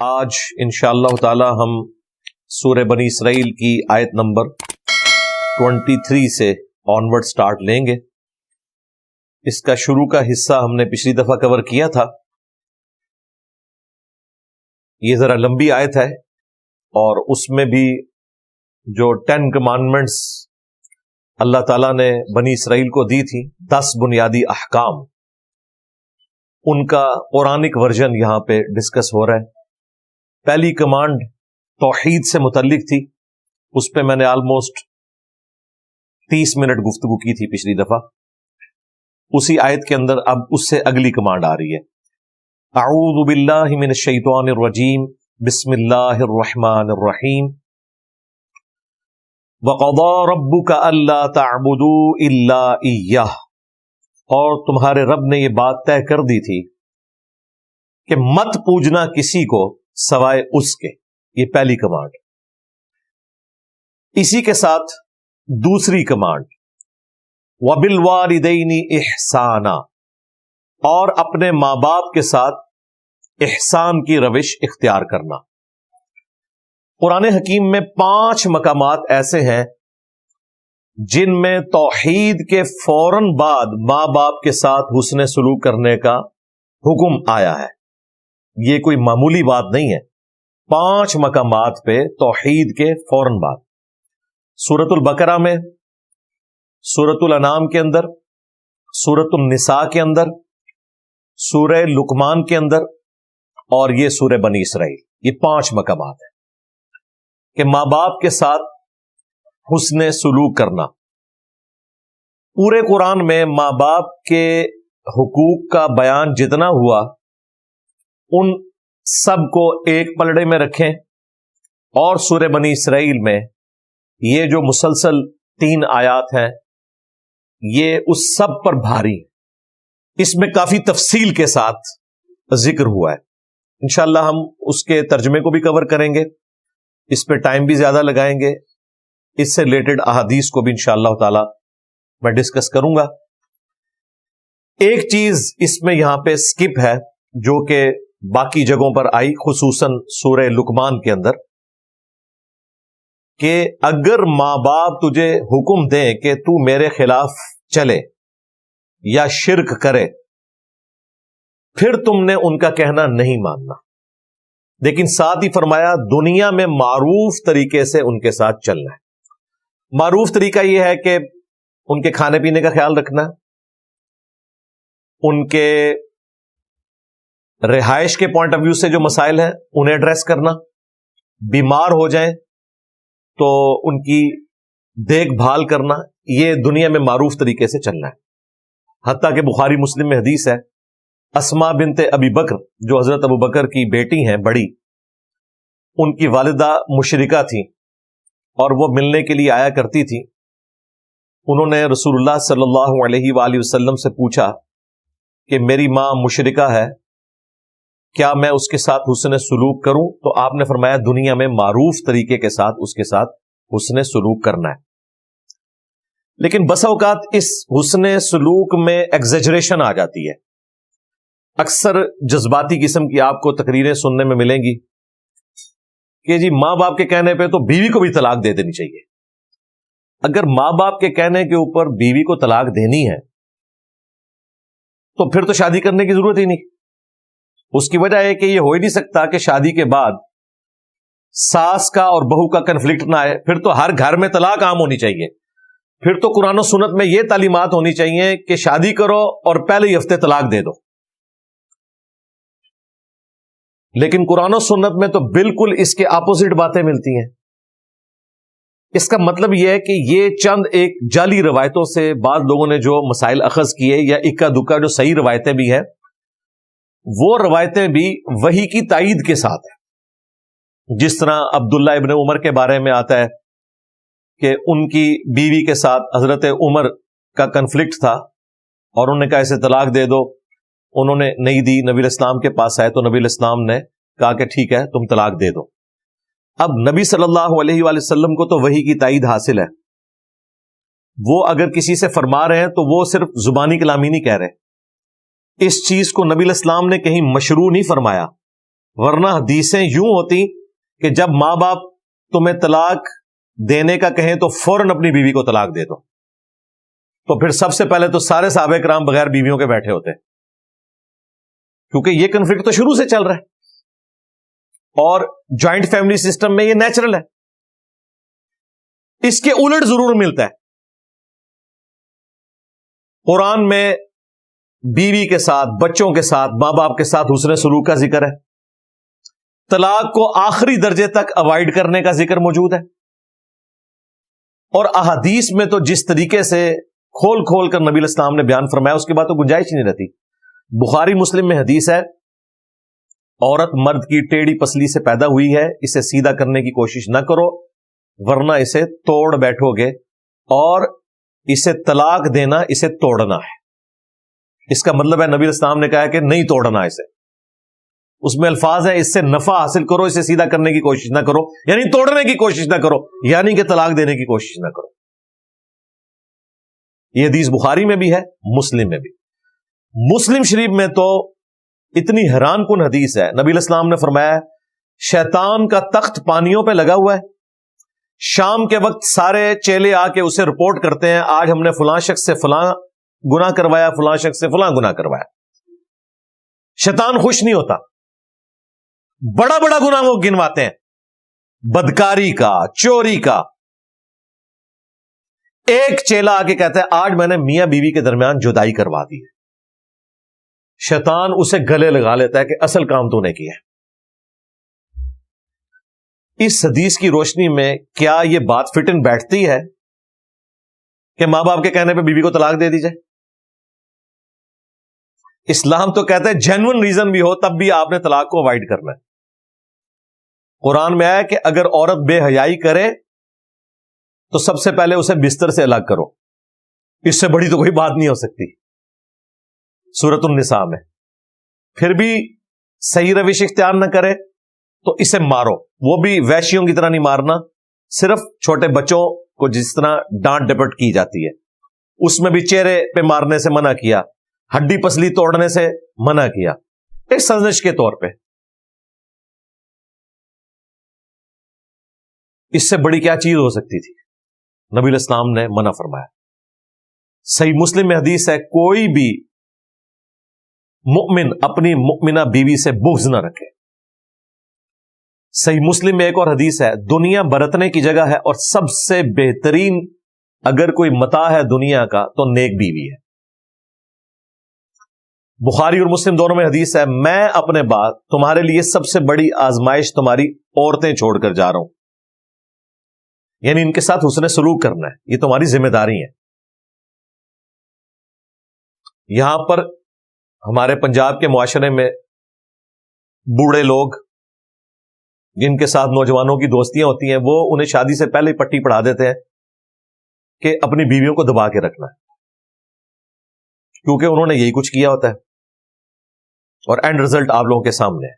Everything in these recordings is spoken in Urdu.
آج انشاءاللہ تعالی ہم سورہ بنی اسرائیل کی آیت نمبر 23 سے آنورڈ سٹارٹ لیں گے۔ اس کا شروع کا حصہ ہم نے پچھلی دفعہ کور کیا تھا۔ یہ ذرا لمبی آیت ہے اور اس میں بھی جو 10 کمانڈمنٹس اللہ تعالیٰ نے بنی اسرائیل کو دی تھی، 10 بنیادی احکام، ان کا قرآنک ورژن یہاں پہ ڈسکس ہو رہا ہے۔ پہلی کمانڈ توحید سے متعلق تھی، اس پہ میں نے آلموسٹ 30 منٹ گفتگو کی تھی پچھلی دفعہ۔ اسی آیت کے اندر اب اس سے اگلی کمانڈ آ رہی ہے، اعوذ باللہ من الشیطان الرجیم، بسم اللہ الرحمن الرحیم، وَقَضَىٰ رَبُّكَ أَلَّا تَعْبُدُوا إِلَّا إِيَّهُ، اور تمہارے رب نے یہ بات طے کر دی تھی کہ مت پوجنا کسی کو سوائے اس کے۔ یہ پہلی کمانڈ۔ اسی کے ساتھ دوسری کمانڈ، وَبِالْوَالِدَيْنِ إِحْسَانًا، اور اپنے ماں باپ کے ساتھ احسان کی روش اختیار کرنا۔ قرآن حکیم میں 5 مقامات ایسے ہیں جن میں توحید کے فوراً بعد ماں باپ کے ساتھ حسن سلوک کرنے کا حکم آیا ہے۔ یہ کوئی معمولی بات نہیں ہے۔ 5 مقامات پہ توحید کے فوراً بعد، سورۃ البقرہ میں، سورۃ الانعام کے اندر، سورۃ النساء کے اندر، سورہ لقمان کے اندر، اور یہ سورہ بنی اسرائیل۔ یہ 5 مقامات ہیں کہ ماں باپ کے ساتھ حسن سلوک کرنا۔ پورے قرآن میں ماں باپ کے حقوق کا بیان جتنا ہوا، ان سب کو ایک پلڑے میں رکھیں، اور سورہ بنی اسرائیل میں یہ جو مسلسل 3 آیات ہیں، یہ اس سب پر بھاری ہے۔ اس میں کافی تفصیل کے ساتھ ذکر ہوا ہے۔ انشاءاللہ ہم اس کے ترجمے کو بھی کور کریں گے، اس پہ ٹائم بھی زیادہ لگائیں گے، اس سے ریلیٹڈ احادیث کو بھی انشاءاللہ تعالی میں ڈسکس کروں گا۔ ایک چیز اس میں یہاں پہ سکپ ہے جو کہ باقی جگہوں پر آئی، خصوصاً سورہ لقمان کے اندر، کہ اگر ماں باپ تجھے حکم دیں کہ تو میرے خلاف چلے یا شرک کرے، پھر تم نے ان کا کہنا نہیں ماننا، لیکن ساتھ ہی فرمایا دنیا میں معروف طریقے سے ان کے ساتھ چلنا ہے۔ معروف طریقہ یہ ہے کہ ان کے کھانے پینے کا خیال رکھنا، ان کے رہائش کے پوائنٹ آف ویو سے جو مسائل ہیں انہیں ایڈریس کرنا، بیمار ہو جائیں تو ان کی دیکھ بھال کرنا، یہ دنیا میں معروف طریقے سے چلنا ہے۔ حتیٰ کہ بخاری مسلم میں حدیث ہے، اسماء بنت ابی بکر جو حضرت ابو بکر کی بیٹی ہیں بڑی، ان کی والدہ مشرکہ تھیں اور وہ ملنے کے لیے آیا کرتی تھی۔ انہوں نے رسول اللہ صلی اللہ علیہ وآلہ وسلم سے پوچھا کہ میری ماں مشرکہ ہے، کیا میں اس کے ساتھ حسن سلوک کروں؟ تو آپ نے فرمایا دنیا میں معروف طریقے کے ساتھ اس کے ساتھ حسن سلوک کرنا ہے۔ لیکن بسا اوقات اس حسن سلوک میں ایگزیجریشن آ جاتی ہے۔ اکثر جذباتی قسم کی آپ کو تقریریں سننے میں ملیں گی کہ جی ماں باپ کے کہنے پہ تو بیوی کو بھی طلاق دے دینی چاہیے۔ اگر ماں باپ کے کہنے کے اوپر بیوی کو طلاق دینی ہے تو پھر تو شادی کرنے کی ضرورت ہی نہیں۔ اس کی وجہ ہے کہ یہ ہو ہی نہیں سکتا کہ شادی کے بعد ساس کا اور بہو کا کنفلکٹ نہ آئے، پھر تو ہر گھر میں طلاق عام ہونی چاہیے۔ پھر تو قرآن و سنت میں یہ تعلیمات ہونی چاہیے کہ شادی کرو اور پہلے ہی ہفتے طلاق دے دو۔ لیکن قرآن و سنت میں تو بالکل اس کے اپوزٹ باتیں ملتی ہیں۔ اس کا مطلب یہ ہے کہ یہ چند ایک جعلی روایتوں سے بعض لوگوں نے جو مسائل اخذ کیے، یا اکا دکا جو صحیح روایتیں بھی ہیں، وہ روایتیں بھی وحی کی تائید کے ساتھ ہیں۔ جس طرح عبداللہ ابن عمر کے بارے میں آتا ہے کہ ان کی بیوی کے ساتھ حضرت عمر کا کنفلکٹ تھا اور انہوں نے کہا اسے طلاق دے دو، انہوں نے نہیں دی، نبی الاسلام کے پاس آئے تو نبی الاسلام نے کہا کہ ٹھیک ہے تم طلاق دے دو۔ اب نبی صلی اللہ علیہ وآلہ وسلم کو تو وحی کی تائید حاصل ہے، وہ اگر کسی سے فرما رہے ہیں تو وہ صرف زبانی کلامی نہیں کہہ رہے، اس چیز کو نبی الاسلام نے کہیں مشروع نہیں فرمایا ورنہ حدیثیں یوں ہوتی کہ جب ماں باپ تمہیں طلاق دینے کا کہیں تو فوراً اپنی بیوی کو طلاق دے دو. تو پھر سب سے پہلے تو سارے صحابہ کرام بغیر بیویوں کے بیٹھے ہوتے, کیونکہ یہ کنفلکٹ تو شروع سے چل رہا ہے, اور جوائنٹ فیملی سسٹم میں یہ نیچرل ہے. اس کے الٹ ضرور ملتا ہے. قرآن میں بیوی کے ساتھ, بچوں کے ساتھ, ماں باپ کے ساتھ حسن سلوک کا ذکر ہے. طلاق کو آخری درجے تک اوائڈ کرنے کا ذکر موجود ہے. اور احادیث میں تو جس طریقے سے کھول کھول کر نبی علیہ السلام نے بیان فرمایا, اس کے بعد تو گنجائش ہی نہیں رہتی. بخاری مسلم میں حدیث ہے, عورت مرد کی ٹیڑھی پسلی سے پیدا ہوئی ہے, اسے سیدھا کرنے کی کوشش نہ کرو ورنہ اسے توڑ بیٹھو گے, اور اسے طلاق دینا اسے توڑنا ہے. اس کا مطلب ہے نبی علیہ السلام نے کہا کہ نہیں توڑنا اسے. اس میں الفاظ ہیں اس سے نفع حاصل کرو, اسے سیدھا کرنے کی کوشش نہ کرو, یعنی توڑنے کی کوشش نہ کرو, یعنی کہ طلاق دینے کی کوشش نہ کرو. یہ حدیث بخاری میں بھی ہے, مسلم میں بھی. مسلم شریف میں تو اتنی حیران کن حدیث ہے, نبی علیہ السلام نے فرمایا شیطان کا تخت پانیوں پہ لگا ہوا ہے, شام کے وقت سارے چیلے آ کے اسے رپورٹ کرتے ہیں آج ہم نے فلاں شخص سے فلاں گناہ کروایا, فلاں شخص سے فلاں گناہ کروایا. شیطان خوش نہیں ہوتا, بڑا بڑا گناہ وہ گنواتے ہیں, بدکاری کا, چوری کا. ایک چیلا آ کے کہتا ہے آج میں نے میاں بیوی کے درمیان جدائی کروا دی ہے. شیطان اسے گلے لگا لیتا ہے کہ اصل کام تو نے کیا ہے. اس حدیث کی روشنی میں کیا یہ بات فٹ ان بیٹھتی ہے کہ ماں باپ کے کہنے پہ بیوی کو طلاق دے دی جائے؟ اسلام تو کہتا ہے جینوئن ریزن بھی ہو تب بھی آپ نے طلاق کو اوائڈ کرنا ہے. قرآن میں آیا کہ اگر عورت بے حیائی کرے تو سب سے پہلے اسے بستر سے الگ کرو, اس سے بڑی تو کوئی بات نہیں ہو سکتی. سورۃ النساء میں. پھر بھی صحیح روش اختیار نہ کرے تو اسے مارو, وہ بھی ویشیوں کی طرح نہیں مارنا, صرف چھوٹے بچوں کو جس طرح ڈانٹ ڈپٹ کی جاتی ہے اس میں بھی چہرے پہ مارنے سے منع کیا, ہڈی پسلی توڑنے سے منع کیا, ایک سازش کے طور پہ. اس سے بڑی کیا چیز ہو سکتی تھی؟ نبی علیہ السلام نے منع فرمایا. صحیح مسلم میں حدیث ہے کوئی بھی مؤمن اپنی مؤمنہ بیوی سے بغض نہ رکھے. صحیح مسلم میں ایک اور حدیث ہے دنیا برتنے کی جگہ ہے اور سب سے بہترین اگر کوئی متاع ہے دنیا کا تو نیک بیوی ہے. بخاری اور مسلم دونوں میں حدیث ہے میں اپنے بعد تمہارے لیے سب سے بڑی آزمائش تمہاری عورتیں چھوڑ کر جا رہا ہوں, یعنی ان کے ساتھ حسن سلوک کرنا ہے, یہ تمہاری ذمہ داری ہے. یہاں پر ہمارے پنجاب کے معاشرے میں بوڑھے لوگ جن کے ساتھ نوجوانوں کی دوستیاں ہوتی ہیں وہ انہیں شادی سے پہلے پٹی پڑھا دیتے ہیں کہ اپنی بیویوں کو دبا کے رکھنا ہے, کیونکہ انہوں نے یہی کچھ کیا ہوتا ہے. اور اینڈ رزلٹ آپ لوگوں کے سامنے ہے,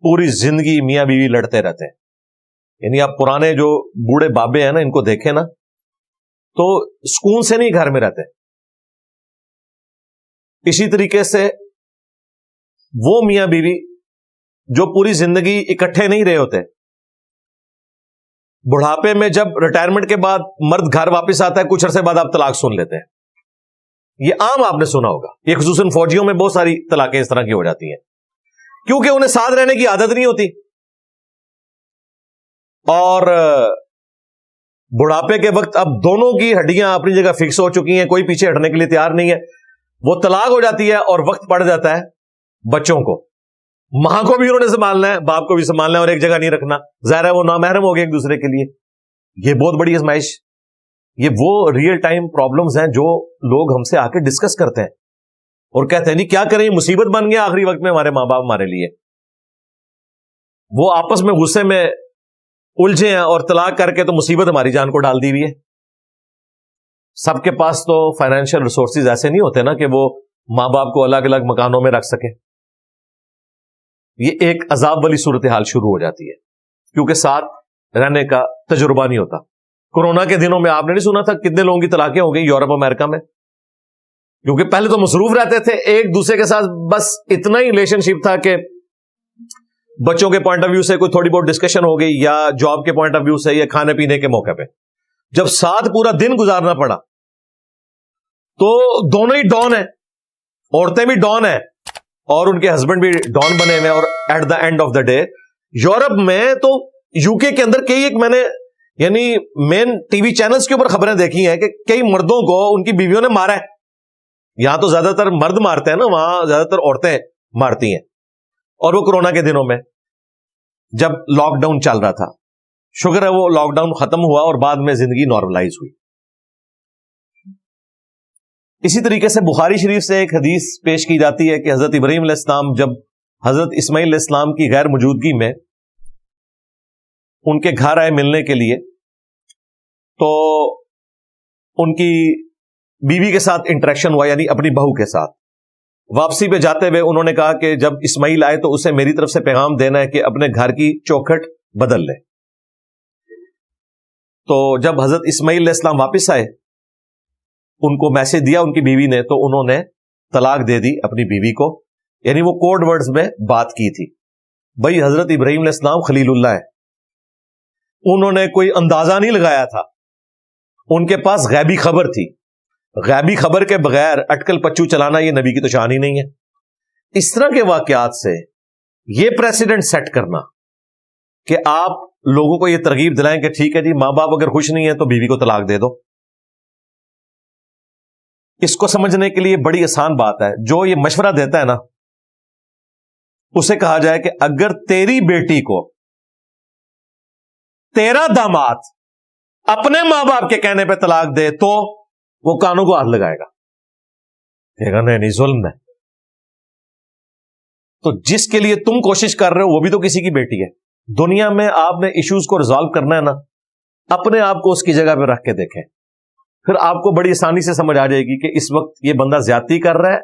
پوری زندگی میاں بیوی لڑتے رہتے ہیں. یعنی آپ پرانے جو بوڑھے بابے ہیں نا ان کو دیکھیں نا تو سکون سے نہیں گھر میں رہتے. اسی طریقے سے وہ میاں بیوی جو پوری زندگی اکٹھے نہیں رہے ہوتے, بڑھاپے میں جب ریٹائرمنٹ کے بعد مرد گھر واپس آتا ہے کچھ عرصے بعد آپ طلاق سن لیتے ہیں. یہ عام آپ نے سنا ہوگا, یہ خصوصاً فوجیوں میں بہت ساری طلاقیں اس طرح کی ہو جاتی ہیں کیونکہ انہیں ساتھ رہنے کی عادت نہیں ہوتی, اور بڑھاپے کے وقت اب دونوں کی ہڈیاں اپنی جگہ فکس ہو چکی ہیں, کوئی پیچھے ہٹنے کے لیے تیار نہیں ہے. وہ طلاق ہو جاتی ہے اور وقت پڑ جاتا ہے بچوں کو. ماں کو بھی انہوں نے سنبھالنا ہے, باپ کو بھی سنبھالنا ہے, اور ایک جگہ نہیں رکھنا. ظاہر ہے وہ نامحرم ہو گئے ایک دوسرے کے لیے. یہ بہت بڑی آزمائش. یہ وہ ریئل ٹائم پرابلمز ہیں جو لوگ ہم سے آ کے ڈسکس کرتے ہیں اور کہتے ہیں نہیں کیا کریں, یہ مصیبت بن گیا آخری وقت میں ہمارے ماں باپ ہمارے لیے. وہ آپس میں غصے میں الجھے ہیں اور طلاق کر کے تو مصیبت ہماری جان کو ڈال دی ہوئی ہے. سب کے پاس تو فائنینشیل ریسورسز ایسے نہیں ہوتے نا کہ وہ ماں باپ کو الگ الگ مکانوں میں رکھ سکے. یہ ایک عذاب والی صورتحال شروع ہو جاتی ہے کیونکہ ساتھ رہنے کا تجربہ نہیں ہوتا. کورونا کے دنوں میں آپ نے نہیں سنا تھا کتنے لوگوں کی طلاقیں ہو گئی یورپ امریکہ میں, کیونکہ پہلے تو مصروف رہتے تھے ایک دوسرے کے ساتھ, بس اتنا ہی ریلیشن شپ تھا کہ بچوں کے پوائنٹ آف ویو سے کوئی تھوڑی بہت ڈسکشن ہو گئی، یا جاب کے پوائنٹ آف ویو سے، یا کھانے پینے کے موقع پہ، جب ساتھ پورا دن گزارنا پڑا تو دونوں ہی ڈان ہیں، عورتیں بھی ڈان ہیں اور ان کے ہسبینڈ بھی ڈان بنے ہوئے، اور at the end of the day Europe میں تو یو کے اندر کئی ایک میں نے یعنی مین ٹی وی چینلز کے اوپر خبریں دیکھی ہیں کہ کئی مردوں کو ان کی بیویوں نے مارا ہے۔ یہاں تو زیادہ تر مرد مارتے ہیں نا، وہاں زیادہ تر عورتیں مارتی ہیں، اور وہ کورونا کے دنوں میں جب لاک ڈاؤن چل رہا تھا، شکر ہے وہ لاک ڈاؤن ختم ہوا اور بعد میں زندگی نارملائز ہوئی۔ اسی طریقے سے بخاری شریف سے ایک حدیث پیش کی جاتی ہے کہ حضرت ابراہیم علیہ السلام جب حضرت اسماعیل علیہ السلام کی غیر موجودگی میں ان کے گھر آئے ملنے کے لیے، تو ان کی بیوی کے ساتھ انٹریکشن ہوا، یعنی اپنی بہو کے ساتھ۔ واپسی پہ جاتے ہوئے انہوں نے کہا کہ جب اسماعیل آئے تو اسے میری طرف سے پیغام دینا ہے کہ اپنے گھر کی چوکھٹ بدل لے۔ تو جب حضرت اسماعیل علیہ السلام واپس آئے، ان کو میسج دیا ان کی بیوی نے، تو انہوں نے طلاق دے دی اپنی بیوی کو، یعنی وہ کوڈ ورڈز میں بات کی تھی۔ بھائی حضرت ابراہیم علیہ السلام خلیل اللہ ہے، انہوں نے کوئی اندازہ نہیں لگایا تھا، ان کے پاس غیبی خبر تھی۔ غیبی خبر کے بغیر اٹکل پچو چلانا یہ نبی کی تو شان ہی نہیں ہے۔ اس طرح کے واقعات سے یہ پریسیڈنٹ سیٹ کرنا کہ آپ لوگوں کو یہ ترغیب دلائیں کہ ٹھیک ہے جی، ماں باپ اگر خوش نہیں ہے تو بیوی کو طلاق دے دو، اس کو سمجھنے کے لیے بڑی آسان بات ہے۔ جو یہ مشورہ دیتا ہے نا، اسے کہا جائے کہ اگر تیری بیٹی کو تیرا داماد اپنے ماں باپ کے کہنے پہ طلاق دے تو وہ کانوں کو ہاتھ لگائے گا، کہے گا نہیں ظلم ہے۔ تو جس کے لیے تم کوشش کر رہے ہو وہ بھی تو کسی کی بیٹی ہے۔ دنیا میں آپ نے ایشوز کو ریزالو کرنا ہے نا، اپنے آپ کو اس کی جگہ پہ رکھ کے دیکھیں، پھر آپ کو بڑی آسانی سے سمجھ آ جائے گی کہ اس وقت یہ بندہ زیادتی کر رہا ہے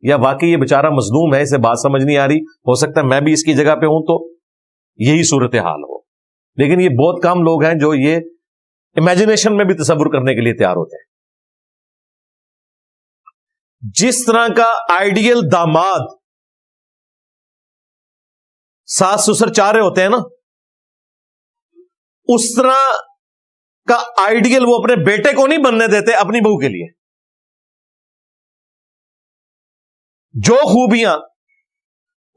یا واقعی یہ بیچارہ مظلوم ہے، اسے بات سمجھ نہیں آ رہی، ہو سکتا ہے میں بھی اس کی جگہ پہ ہوں تو یہی صورتحال ہو۔ لیکن یہ بہت کم لوگ ہیں جو یہ امیجنیشن میں بھی تصور کرنے کے لیے تیار ہوتے ہیں۔ جس طرح کا آئیڈیل داماد ساس سسر چاہ رہے ہوتے ہیں نا، اس طرح کا آئیڈیل وہ اپنے بیٹے کو نہیں بننے دیتے اپنی بہو کے لیے۔ جو خوبیاں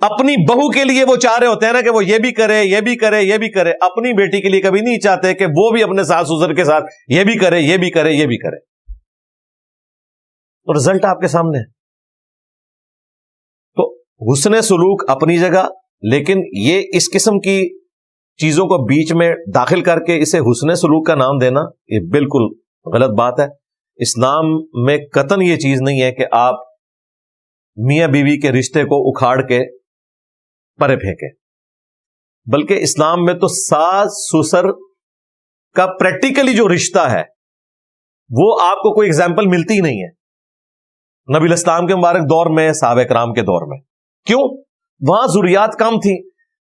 اپنی بہو کے لیے وہ چاہ رہے ہوتے ہیں نا کہ وہ یہ بھی کرے یہ بھی کرے یہ بھی کرے، اپنی بیٹی کے لیے کبھی نہیں چاہتے کہ وہ بھی اپنے ساس سسر کے ساتھ یہ بھی کرے یہ بھی کرے یہ بھی کرے۔ تو رزلٹ آپ کے سامنے ہے۔ تو حسن سلوک اپنی جگہ، لیکن یہ اس قسم کی چیزوں کو بیچ میں داخل کر کے اسے حسن سلوک کا نام دینا یہ بالکل غلط بات ہے۔ اسلام میں قطعاً یہ چیز نہیں ہے کہ آپ میاں بیوی کے رشتے کو اکھاڑ کے پرے پھینکیں، بلکہ اسلام میں تو ساس سسر کا پریکٹیکلی جو رشتہ ہے وہ آپ کو کوئی ایگزامپل ملتی ہی نہیں ہے نبی علیہ السلام کے مبارک دور میں، صحابہ کرام کے دور میں۔ کیوں؟ وہاں ضروریات کم تھی،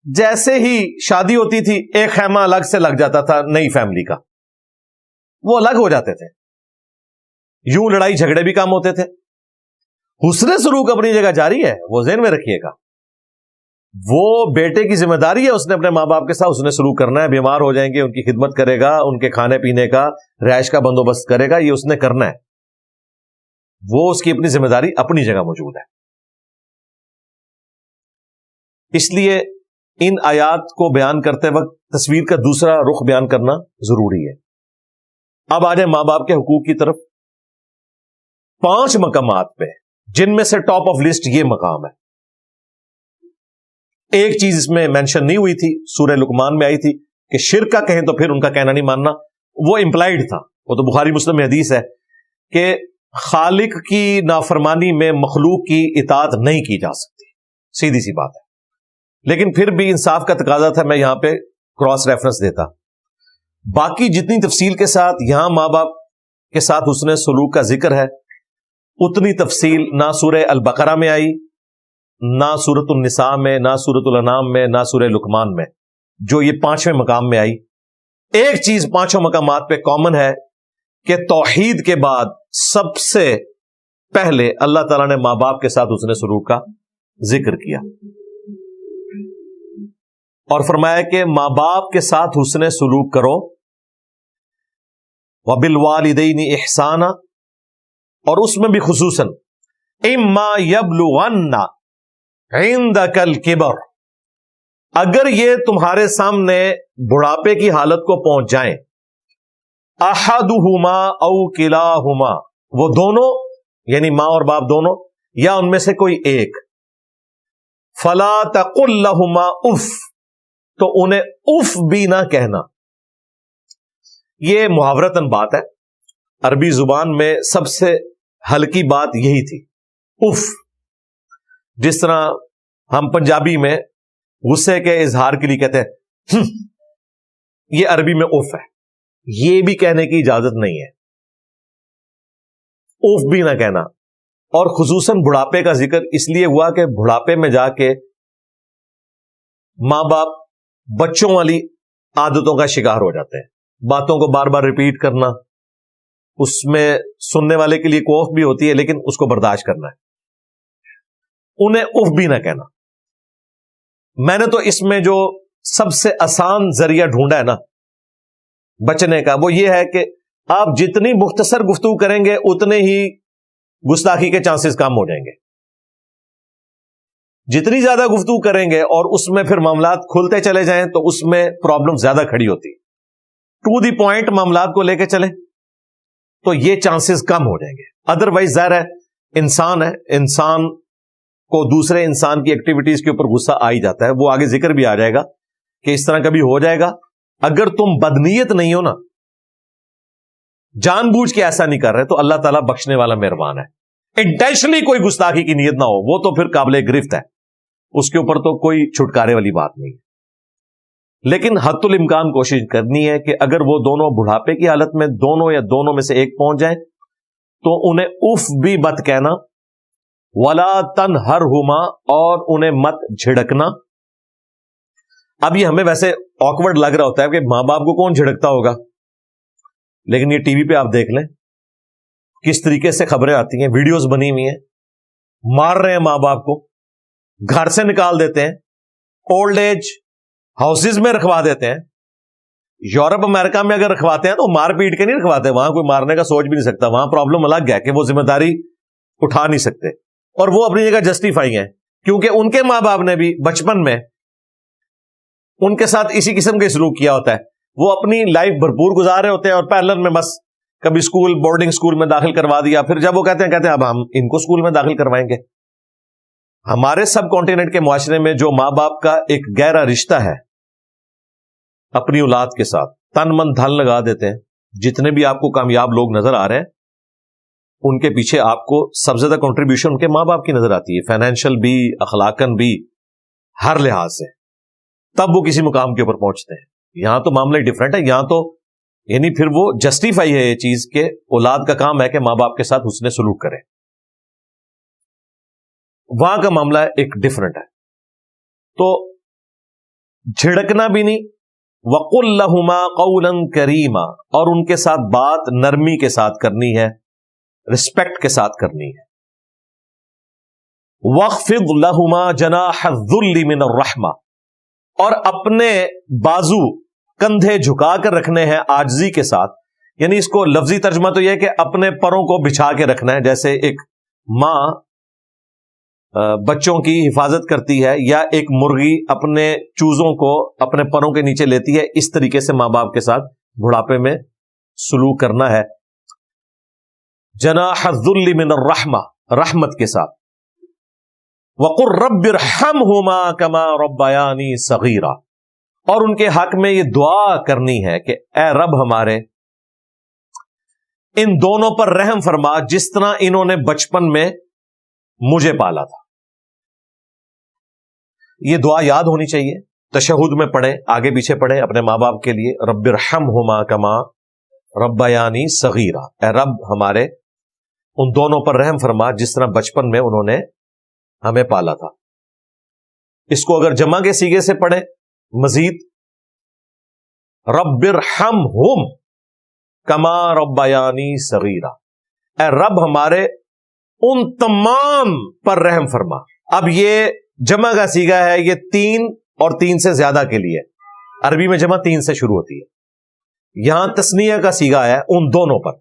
جیسے ہی شادی ہوتی تھی ایک خیمہ الگ سے لگ جاتا تھا نئی فیملی کا، وہ الگ ہو جاتے تھے، یوں لڑائی جھگڑے بھی کم ہوتے تھے۔ حسن سلوک اپنی جگہ جاری ہے، وہ ذہن میں رکھیے گا، وہ بیٹے کی ذمہ داری ہے، اس نے اپنے ماں باپ کے ساتھ حسن سلوک کرنا ہے۔ بیمار ہو جائیں گے ان کی خدمت کرے گا، ان کے کھانے پینے کا رہائش کا بندوبست کرے گا، یہ اس نے کرنا ہے، وہ اس کی اپنی ذمہ داری اپنی جگہ موجود ہے۔ اس لیے ان آیات کو بیان کرتے وقت تصویر کا دوسرا رخ بیان کرنا ضروری ہے۔ اب آ جائیں ماں باپ کے حقوق کی طرف۔ 5 مقامات پہ، جن میں سے ٹاپ آف لسٹ یہ مقام ہے۔ ایک چیز اس میں مینشن نہیں ہوئی تھی، سورہ لقمان میں آئی تھی کہ شرک کا کہیں تو پھر ان کا کہنا نہیں ماننا، وہ امپلائڈ تھا، وہ تو بخاری مسلم میں حدیث ہے کہ خالق کی نافرمانی میں مخلوق کی اطاعت نہیں کی جا سکتی، سیدھی سی بات ہے۔ لیکن پھر بھی انصاف کا تقاضا تھا، میں یہاں پہ کراس ریفرنس دیتا۔ باقی جتنی تفصیل کے ساتھ یہاں ماں باپ کے ساتھ حسن سلوک کا ذکر ہے، اتنی تفصیل نہ سورہ البقرہ میں آئی، نہ سورۃ النساء میں، نہ سورۃ الانعام میں، نہ سورہ لقمان میں، جو یہ 5ویں مقام میں آئی۔ ایک چیز 5 مقامات پہ کامن ہے کہ توحید کے بعد سب سے پہلے اللہ تعالیٰ نے ماں باپ کے ساتھ حسن سلوک کا ذکر کیا۔ اور فرمایا کہ ماں باپ کے ساتھ حسن سلوک کرو، وبالوالدین احسانا، اور اس میں بھی خصوصاً اما یبلغن عندک الکبر، اگر یہ تمہارے سامنے بڑھاپے کی حالت کو پہنچ جائیں، احدہما او کلاہما، وہ دونوں یعنی ماں اور باپ دونوں یا ان میں سے کوئی ایک، فلا تقل لہما اف، تو انہیں اف بھی نہ کہنا۔ یہ محاورتاً بات ہے، عربی زبان میں سب سے ہلکی بات یہی تھی، اف۔ جس طرح ہم پنجابی میں غصے کے اظہار کے لیے کہتے ہیں یہ عربی میں اف ہے، یہ بھی کہنے کی اجازت نہیں ہے، اف بھی نہ کہنا۔ اور خصوصاً بڑھاپے کا ذکر اس لیے ہوا کہ بڑھاپے میں جا کے ماں باپ بچوں والی عادتوں کا شکار ہو جاتے ہیں، باتوں کو بار بار ریپیٹ کرنا، اس میں سننے والے کے لیے کوف بھی ہوتی ہے لیکن اس کو برداشت کرنا ہے، انہیں اف بھی نہ کہنا۔ میں نے تو اس میں جو سب سے آسان ذریعہ ڈھونڈا ہے نا بچنے کا، وہ یہ ہے کہ آپ جتنی مختصر گفتگو کریں گے اتنے ہی گستاخی کے چانسز کم ہو جائیں گے۔ جتنی زیادہ گفتگو کریں گے اور اس میں پھر معاملات کھلتے چلے جائیں تو اس میں پرابلم زیادہ کھڑی ہوتی، ٹو دی پوائنٹ معاملات کو لے کے چلیں تو یہ چانسز کم ہو جائیں گے۔ ادروائز ظاہر ہے انسان ہے، انسان کو دوسرے انسان کی ایکٹیویٹیز کے اوپر غصہ آ ہی جاتا ہے، وہ آگے ذکر بھی آ جائے گا کہ اس طرح کبھی ہو جائے گا۔ اگر تم بدنیت نہیں ہو نا، جان بوجھ کے ایسا نہیں کر رہے، تو اللہ تعالیٰ بخشنے والا مہربان ہے۔ انٹینشنلی کوئی گستاخی کی نیت نہ ہو، وہ تو پھر قابل گرفت ہے، اس کے اوپر تو کوئی چھٹکارے والی بات نہیں ہے۔ لیکن حد الامکان کوشش کرنی ہے کہ اگر وہ دونوں بڑھاپے کی حالت میں دونوں یا دونوں میں سے ایک پہنچ جائیں تو انہیں اف بھی مت کہنا، ولا تنہرہما، اور انہیں مت جھڑکنا۔ اب یہ ہمیں ویسے آکورڈ لگ رہا ہوتا ہے کہ ماں باپ کو کون جھڑکتا ہوگا، لیکن یہ ٹی وی پہ آپ دیکھ لیں کس طریقے سے خبریں آتی ہیں، ویڈیوز بنی ہوئی ہیں، مار رہے ہیں ماں باپ کو، گھر سے نکال دیتے ہیں، اولڈ ایج ہاؤسز میں رکھوا دیتے ہیں۔ یورپ امریکہ میں اگر رکھواتے ہیں تو مار پیٹ کے نہیں رکھواتے، وہاں کوئی مارنے کا سوچ بھی نہیں سکتا، وہاں پرابلم الگ ہے کہ وہ ذمہ داری اٹھا نہیں سکتے، اور وہ اپنی جگہ جسٹیفائی ہیں کیونکہ ان کے ماں باپ نے بھی بچپن میں ان کے ساتھ اسی قسم کے سلوک کیا ہوتا ہے۔ وہ اپنی لائف بھرپور گزار رہے ہوتے ہیں اور پیرلر میں بس کبھی اسکول بورڈنگ اسکول میں داخل کروا دیا، پھر جب وہ کہتے ہیں اب ہم ان کو اسکول میں داخل کروائیں گے۔ ہمارے سب کانٹیننٹ کے معاشرے میں جو ماں باپ کا ایک گہرا رشتہ ہے اپنی اولاد کے ساتھ، تن من دھن لگا دیتے ہیں۔ جتنے بھی آپ کو کامیاب لوگ نظر آ رہے ہیں ان کے پیچھے آپ کو سب سے زیادہ کنٹریبیوشن ان کے ماں باپ کی نظر آتی ہے، فائنینشیل بھی، اخلاقاً بھی، ہر لحاظ سے، تب وہ کسی مقام کے اوپر پہنچتے ہیں۔ یہاں تو معاملہ ڈفرینٹ ہے، یہاں تو یعنی پھر وہ جسٹیفائی ہے یہ چیز کہ اولاد کا کام ہے کہ ماں باپ کے ساتھ حسن سلوک کرے، وہاں کا معاملہ ایک ڈفرینٹ ہے۔ تو جھڑکنا بھی نہیں، وَقُلْ لَهُمَا قَوْلًا كَرِيمًا، اور ان کے ساتھ بات نرمی کے ساتھ کرنی ہے، رسپیکٹ کے ساتھ کرنی ہے۔ وَاخْفِضْ لَهُمَا جَنَاحَ الذُّلِّ مِنَ الرَّحْمَةِ، اور اپنے بازو کندھے جھکا کر رکھنے ہیں عاجزی کے ساتھ، یعنی اس کو لفظی ترجمہ تو یہ ہے کہ اپنے پروں کو بچھا کے رکھنا ہے، جیسے ایک ماں بچوں کی حفاظت کرتی ہے یا ایک مرغی اپنے چوزوں کو اپنے پروں کے نیچے لیتی ہے، اس طریقے سے ماں باپ کے ساتھ بڑھاپے میں سلوک کرنا ہے۔ جناح الذل من الرحمہ، رحمت کے ساتھ۔ وقل رب ارحمہما کما ربیانی صغیرا، اور ان کے حق میں یہ دعا کرنی ہے کہ اے رب ہمارے ان دونوں پر رحم فرما جس طرح انہوں نے بچپن میں مجھے پالا تھا۔ یہ دعا یاد ہونی چاہیے، تشہد میں پڑھیں، آگے پیچھے پڑھیں اپنے ماں باپ کے لیے، رب ارحمہما کما ربیانی صغیرا، اے رب ہمارے ان دونوں پر رحم فرما جس طرح بچپن میں انہوں نے ہمیں پالا تھا۔ اس کو اگر جمع کے سیغے سے پڑھیں مزید، رب ارحمہم کما ربیانی صغیرا، اے رب ہمارے ان تمام پر رحم فرما۔ اب یہ جمع کا سیغہ ہے، یہ تین اور 3 سے زیادہ کے لیے. عربی میں جمع 3 سے شروع ہوتی ہے. یہاں تسنیہ کا صیغہ ہے ان دونوں پر.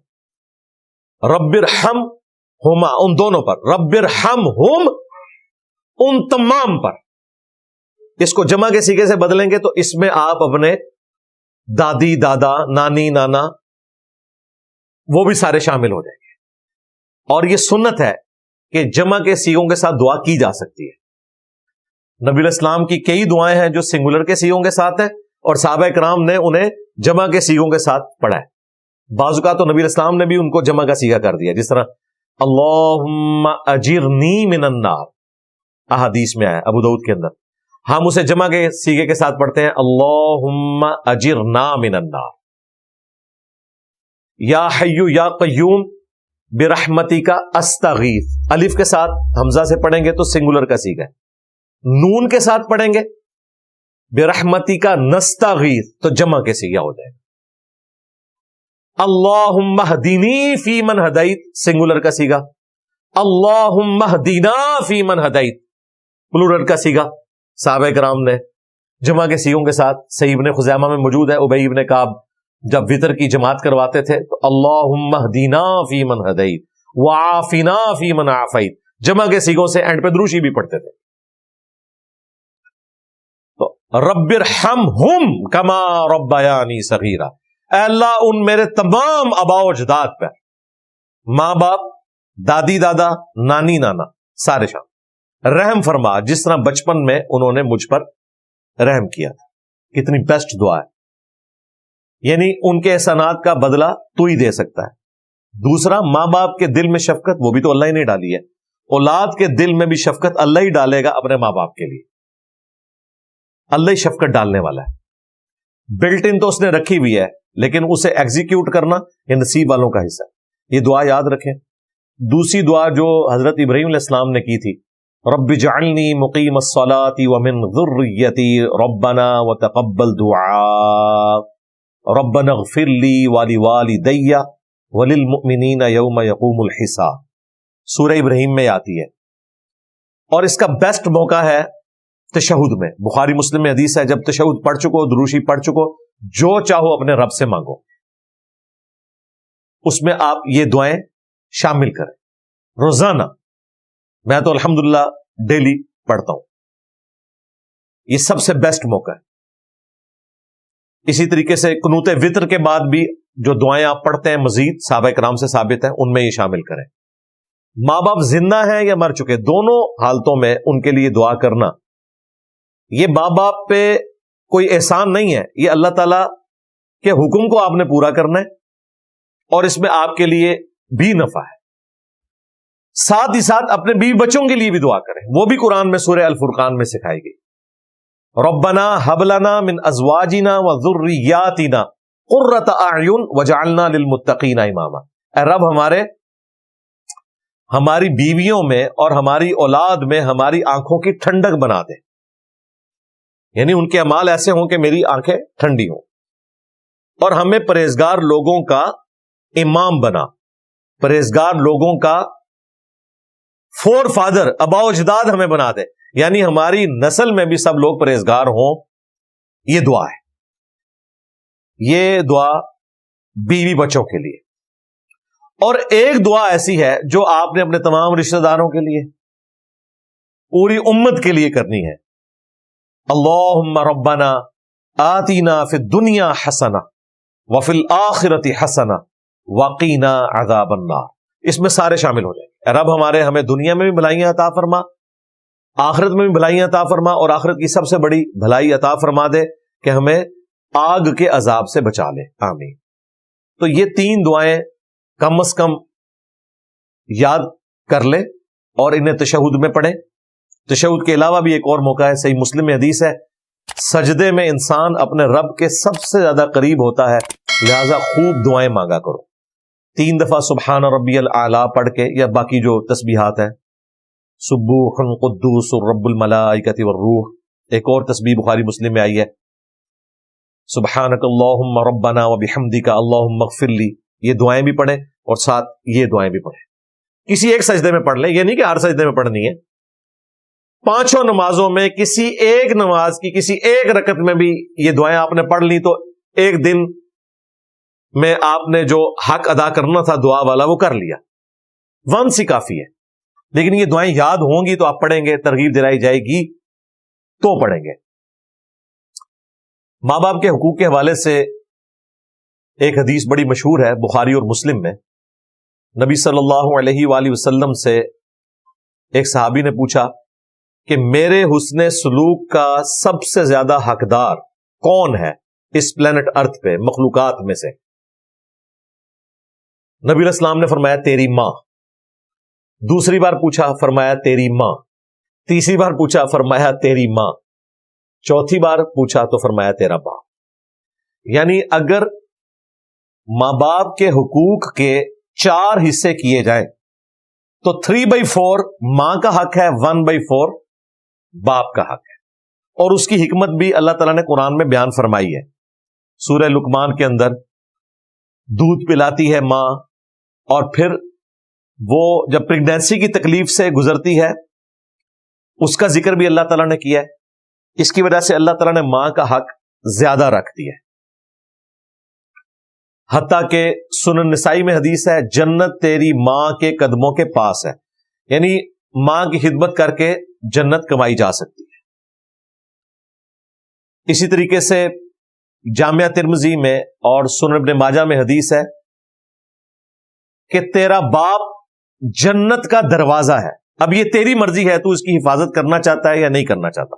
رب ارحمہما ان دونوں پر، رب ارحمہم ان تمام پر. اس کو جمع کے صیغے سے بدلیں گے تو اس میں آپ اپنے دادی، دادا، نانی، نانا وہ بھی سارے شامل ہو جائیں گے. اور یہ سنت ہے کہ جمع کے صیغوں کے ساتھ دعا کی جا سکتی ہے. نبی علیہ السلام کی کئی دعائیں ہیں جو سنگولر کے صیغوں کے ساتھ ہیں اور صحابہ کرام نے انہیں جمع کے صیغوں کے ساتھ پڑھا ہے. بعض اوقات تو نبی علیہ السلام نے بھی ان کو جمع کا صیغہ کر دیا، جس طرح اللہم اجرنی من النار احادیث میں آیا ابو داؤد کے اندر. ہم اسے جمع کے صیغے کے ساتھ پڑھتے ہیں اللہم اجرنا من النار. یا حی یا قیوم برحمتی کا استغیث، الف کے ساتھ حمزہ سے پڑھیں گے تو سنگولر کا صیغہ ہے. نون کے ساتھ پڑھیں گے برحمتی کا نستغیث تو جمع کے صیغہ ہو جائے گا. اللہم اہدنی فی من ہدیت سنگولر کا صیغہ، اللہم اہدنا فی من ہدیت پلورل کا صیغہ. صحابہ کرام نے جمع کے صیغوں کے ساتھ، صحیح ابن خزیمہ میں موجود ہے، ابی ابن کعب جب وطر کی جماعت کرواتے تھے تو اللہم اہدنا فی من ہدیت وعافنا فی من عافیت جمع کے صیغوں سے اینڈ پہ دروشی بھی پڑھتے تھے. تو رب ارحمہم کما ربیانی صغیرا، اے اللہ ان میرے تمام آباء و اجداد پہ، ماں باپ، دادی دادا، نانی نانا سارے شامل، رحم فرما جس طرح بچپن میں انہوں نے مجھ پر رحم کیا تھا. کتنی بیسٹ دعا ہے. یعنی ان کے احسانات کا بدلہ تو ہی دے سکتا ہے. دوسرا، ماں باپ کے دل میں شفقت وہ بھی تو اللہ ہی نے ڈالی ہے. اولاد کے دل میں بھی شفقت اللہ ہی ڈالے گا اپنے ماں باپ کے لیے. اللہ ہی شفقت ڈالنے والا ہے. بلٹ ان تو اس نے رکھی ہوئی ہے لیکن اسے ایگزیکیوٹ کرنا یہ نصیب والوں کا حصہ ہے. یہ دعا یاد رکھیں. دوسری دعا جو حضرت ابراہیم علیہ السلام نے کی تھی، رب اجعلنی مقیم الصلاۃ ومن ذریتی ربنا وتقبل دعاء ربنا اغفر لی ولوالدی وللمؤمنین یوم یقوم الحساب. سورہ ابراہیم میں آتی ہے اور اس کا بیسٹ موقع ہے تشہد میں. بخاری مسلم میں حدیث ہے، جب تشہد پڑھ چکو، دروشی پڑھ چکو، جو چاہو اپنے رب سے مانگو. اس میں آپ یہ دعائیں شامل کریں روزانہ. میں تو الحمدللہ ڈیلی پڑھتا ہوں. یہ سب سے بیسٹ موقع ہے. اسی طریقے سے قنوت وطر کے بعد بھی جو دعائیں آپ پڑھتے ہیں مزید صحابہ کرام سے ثابت ہیں، ان میں یہ شامل کریں. ماں باپ زندہ ہیں یا مر چکے، دونوں حالتوں میں ان کے لیے دعا کرنا یہ ماں باپ پہ کوئی احسان نہیں ہے، یہ اللہ تعالی کے حکم کو آپ نے پورا کرنا ہے اور اس میں آپ کے لیے بھی نفع ہے. ساتھ ہی ساتھ اپنے بیوی بچوں کے لیے بھی دعا کریں. وہ بھی قرآن میں سورہ الفرقان میں سکھائی گئی. ربنا هب لنا من ازواجنا وذریاتنا قرۃ اعین وجعلنا للمتقین اماما. اے رب ہماری بیویوں میں اور ہماری اولاد میں ہماری آنکھوں کی ٹھنڈک بنا دے. یعنی ان کے اعمال ایسے ہوں کہ میری آنکھیں ٹھنڈی ہوں، اور ہمیں پرہیزگار لوگوں کا امام بنا، پرہیزگار لوگوں کا فور فادر، ابا و اجداد ہمیں بنا دے. یعنی ہماری نسل میں بھی سب لوگ پرہیزگار ہوں. یہ دعا ہے. یہ دعا بیوی بچوں کے لیے. اور ایک دعا ایسی ہے جو آپ نے اپنے تمام رشتہ داروں کے لیے، پوری امت کے لیے کرنی ہے. اللہم ربنا آتینا فی الدنیا حسنہ وفی الآخرۃ حسنہ وقینا عذاب النار. اس میں سارے شامل ہو جائیں گے. رب ہمیں دنیا میں بھی بھلائیاں عطا فرما، آخرت میں بھی بھلائیاں عطا فرما، اور آخرت کی سب سے بڑی بھلائی عطا فرما دے کہ ہمیں آگ کے عذاب سے بچا لے. آمین. تو یہ 3 دعائیں کم از کم یاد کر لیں اور انہیں تشہد میں پڑھیں. تشہد کے علاوہ بھی ایک اور موقع ہے، صحیح مسلم میں حدیث ہے، سجدے میں انسان اپنے رب کے سب سے زیادہ قریب ہوتا ہے، لہذا خوب دعائیں مانگا کرو. 3 دفعہ سبحان ربی الاعلی پڑھ کے، یا باقی جو تسبیحات ہیں، سبوح قدوس رب الملائکۃ والروح. ایک اور تسبیح بخاری مسلم میں آئی ہے، سبحانک اللہم ربنا وبحمدک اللہم اغفر لی. یہ دعائیں بھی پڑھیں اور ساتھ یہ دعائیں بھی پڑھیں. کسی ایک سجدے میں پڑھ لیں، یہ نہیں کہ ہر سجدے میں پڑھنی ہے. 5 نمازوں میں کسی ایک نماز کی کسی ایک رکعت میں بھی یہ دعائیں آپ نے پڑھ لی تو ایک دن میں آپ نے جو حق ادا کرنا تھا دعا والا وہ کر لیا، ونس ہی کافی ہے۔ لیکن یہ دعائیں یاد ہوں گی تو آپ پڑھیں گے، ترغیب دلائی جائے گی تو پڑھیں گے۔ ماں باپ کے حقوق کے حوالے سے ایک حدیث بڑی مشہور ہے بخاری اور مسلم میں۔ نبی صلی اللہ علیہ وآلہ وسلم سے ایک صحابی نے پوچھا کہ میرے حسن سلوک کا سب سے زیادہ حقدار کون ہے اس پلانٹ ارتھ پہ مخلوقات میں سے؟ نبی علیہ السلام نے فرمایا تیری ماں۔ دوسری بار پوچھا، فرمایا تیری ماں۔ تیسری بار پوچھا، فرمایا تیری ماں۔ چوتھی بار پوچھا تو فرمایا تیرا باپ۔ یعنی اگر ماں باپ کے حقوق کے 4 حصے کیے جائیں تو 3/4 ماں کا حق ہے، 1/4 باپ کا حق ہے۔ اور اس کی حکمت بھی اللہ تعالیٰ نے قرآن میں بیان فرمائی ہے۔ سورہ لقمان کے اندر دودھ پلاتی ہے ماں، اور پھر وہ جب پریگنینسی کی تکلیف سے گزرتی ہے اس کا ذکر بھی اللہ تعالیٰ نے کیا ہے۔ اس کی وجہ سے اللہ تعالیٰ نے ماں کا حق زیادہ رکھ دیا ہے۔ حتیٰ کہ سنن نسائی میں حدیث ہے جنت تیری ماں کے قدموں کے پاس ہے، یعنی ماں کی خدمت کر کے جنت کمائی جا سکتی ہے۔ اسی طریقے سے جامعہ ترمذی میں اور سنن ابن ماجہ میں حدیث ہے کہ تیرا باپ جنت کا دروازہ ہے، اب یہ تیری مرضی ہے تو اس کی حفاظت کرنا چاہتا ہے یا نہیں کرنا چاہتا۔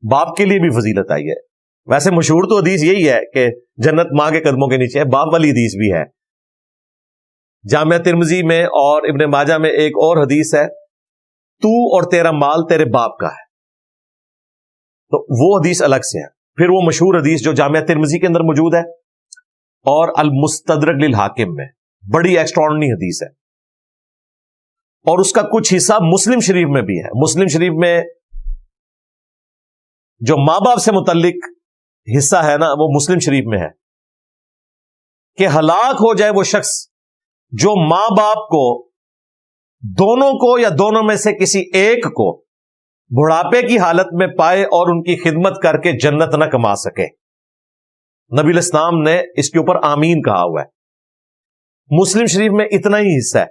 باپ کے لیے بھی فضیلت آئی ہے۔ ویسے مشہور تو حدیث یہی ہے کہ جنت ماں کے قدموں کے نیچے ہے، باپ والی حدیث بھی ہے۔ جامعہ ترمذی میں اور ابن ماجہ میں ایک اور حدیث ہے تو اور تیرا مال تیرے باپ کا ہے، تو وہ حدیث الگ سے ہے۔ پھر وہ مشہور حدیث جو جامعہ ترمذی کے اندر موجود ہے اور المستدرک للحاکم میں، بڑی ایکسٹراڈنری حدیث ہے، اور اس کا کچھ حصہ مسلم شریف میں بھی ہے۔ مسلم شریف میں جو ماں باپ سے متعلق حصہ ہے نا وہ مسلم شریف میں ہے کہ ہلاک ہو جائے وہ شخص جو ماں باپ کو، دونوں کو یا دونوں میں سے کسی ایک کو بڑھاپے کی حالت میں پائے اور ان کی خدمت کر کے جنت نہ کما سکے۔ نبی علیہ السلام نے اس کے اوپر آمین کہا ہوا ہے۔ مسلم شریف میں اتنا ہی حصہ ہے،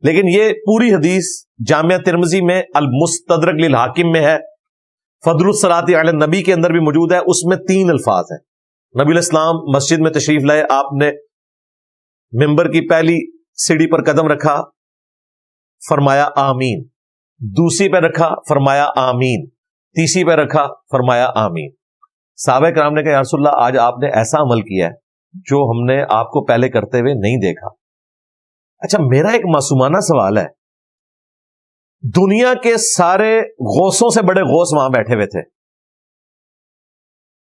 لیکن یہ پوری حدیث جامعہ ترمذی میں المستدرک للحاکم میں ہے، فضل الصلاۃ علی النبی کے اندر بھی موجود ہے۔ اس میں 3 الفاظ ہیں۔ نبی علیہ السلام مسجد میں تشریف لائے، آپ نے ممبر کی پہلی سیڑھی پر قدم رکھا، فرمایا آمین، دوسری پہ رکھا، فرمایا آمین، تیسری پہ رکھا، فرمایا آمین۔ صحابہ کرام نے کہا یا رسول اللہ آج آپ نے ایسا عمل کیا ہے جو ہم نے آپ کو پہلے کرتے ہوئے نہیں دیکھا۔ اچھا میرا ایک معصومانہ سوال ہے، دنیا کے سارے غوثوں سے بڑے غوث وہاں بیٹھے ہوئے تھے،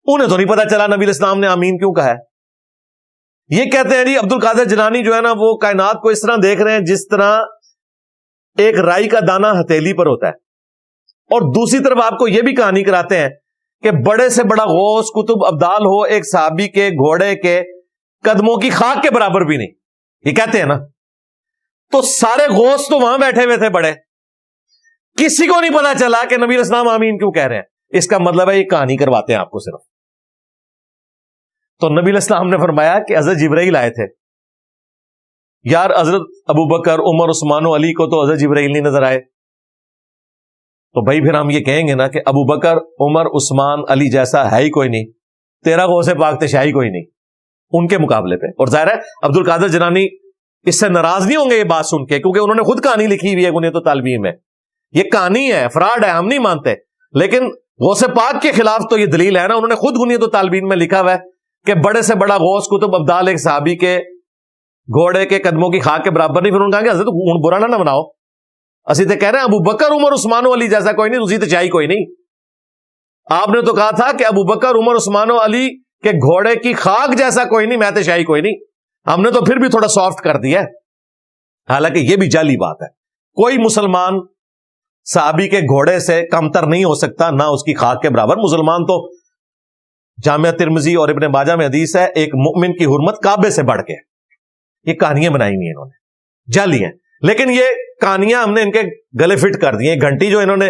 انہیں تو نہیں پتا چلا نبی علیہ السلام نے آمین کیوں کہا ہے؟ یہ کہتے ہیں جی عبد القادر جیلانی جو ہے نا وہ کائنات کو اس طرح دیکھ رہے ہیں جس طرح ایک رائی کا دانہ ہتھیلی پر ہوتا ہے، اور دوسری طرف آپ کو یہ بھی کہانی کراتے ہیں کہ بڑے سے بڑا غوث قطب ابدال ہو ایک صحابی کے گھوڑے کے قدموں کی خاک کے برابر بھی نہیں، یہ کہتے ہیں نا۔ تو سارے غوث تو وہاں بیٹھے ہوئے تھے بڑے، کسی کو نہیں پتا چلا کہ نبی علیہ السلام آمین کیوں کہہ رہے ہیں۔ اس کا مطلب ہے یہ کہانی کرواتے ہیں آپ کو صرف۔ تو نبی علیہ السلام نے فرمایا کہ حضرت جبرائیل آئے تھے، یار حضرت ابو بکر عمر عثمان و علی کو تو حضرت جبرائیل نہیں نظر آئے، تو بھائی پھر ہم یہ کہیں گے نا کہ ابو بکر عمر عثمان علی جیسا ہے ہی کوئی نہیں، تیرا غوث پاک تشاہی کوئی نہیں ان کے مقابلے پہ۔ اور ظاہر ہے عبد القادر جیلانی اس سے ناراض نہیں ہوں گے یہ بات سن کے، کیونکہ انہوں نے خود کہانی لکھی ہوئی ہے بنیۃ الطالبین میں، یہ کہانی ہے، فراڈ ہے، ہم نہیں مانتے، لیکن غوث پاک کے خلاف تو یہ دلیل ہے نا۔ انہوں نے خود بنیۃ الطالبین میں لکھا ہوا ہے کہ بڑے سے بڑا غوث قطب ابدال ایک صحابی کے گھوڑے کے قدموں کی خاک کے برابر نہیں۔ پھر انہوں نے کہا کہ حضرت برا نہ بناؤ، اسی تو کہہ رہے ہیں ابو بکر عمر عثمان و علی جیسا کوئی نہیں، اسی تو چاہیے کوئی نہیں۔ آپ نے تو کہا تھا کہ ابو بکر عمر عثمان و علی کے گھوڑے کی خاک جیسا کوئی نہیں، میں تو شاہی کوئی نہیں۔ ہم نے تو پھر بھی تھوڑا سافٹ کر دیا ہے، حالانکہ یہ بھی جعلی بات ہے۔ کوئی مسلمان صحابی کے گھوڑے سے کمتر نہیں ہو سکتا، نہ اس کی خاک کے برابر۔ مسلمان تو جامعہ ترمذی اور ابن ماجہ میں حدیث ہے ایک مؤمن کی حرمت کعبے سے بڑھ کے۔ یہ کہانیاں بنائی ہوئی ہیں انہوں نے، جعلی ہیں، لیکن یہ کہانیاں ہم نے ان کے گلے فٹ کر دی ہیں۔ گھنٹی جو انہوں نے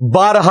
12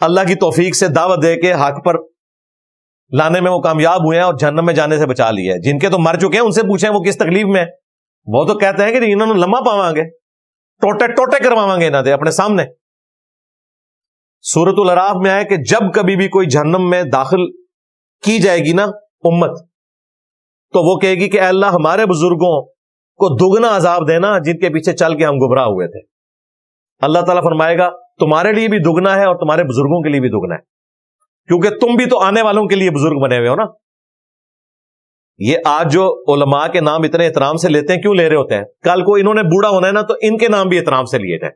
اللہ کی توفیق سے دعوت دے کے حق پر لانے میں وہ کامیاب ہوئے ہیں اور جہنم میں جانے سے بچا لیا ہے. جن کے تو مر چکے ہیں ان سے پوچھیں وہ کس تکلیف میں ہیں. وہ تو کہتے ہیں کہ انہوں نے لمحہ پاواں گے, ٹوٹے ٹوٹے کرواواں گے انہاں دے اپنے سامنے. سورۃ الاعراف میں آئے کہ جب کبھی بھی کوئی جہنم میں داخل کی جائے گی نا امت, تو وہ کہے گی کہ اے اللہ ہمارے بزرگوں کو دگنا عذاب دینا جن کے پیچھے چل کے ہم گمراہ ہوئے تھے. اللہ تعالیٰ فرمائے گا تمہارے لیے بھی دگنا ہے اور تمہارے بزرگوں کے لیے بھی دگنا ہے, کیونکہ تم بھی تو آنے والوں کے لیے بزرگ بنے ہوئے ہو نا. یہ آج جو علماء کے نام اتنے احترام سے لیتے ہیں, کیوں لے رہے ہوتے ہیں؟ کل کو انہوں نے بوڑھا ہونا ہے نا تو ان کے نام بھی احترام سے لیے جائیں.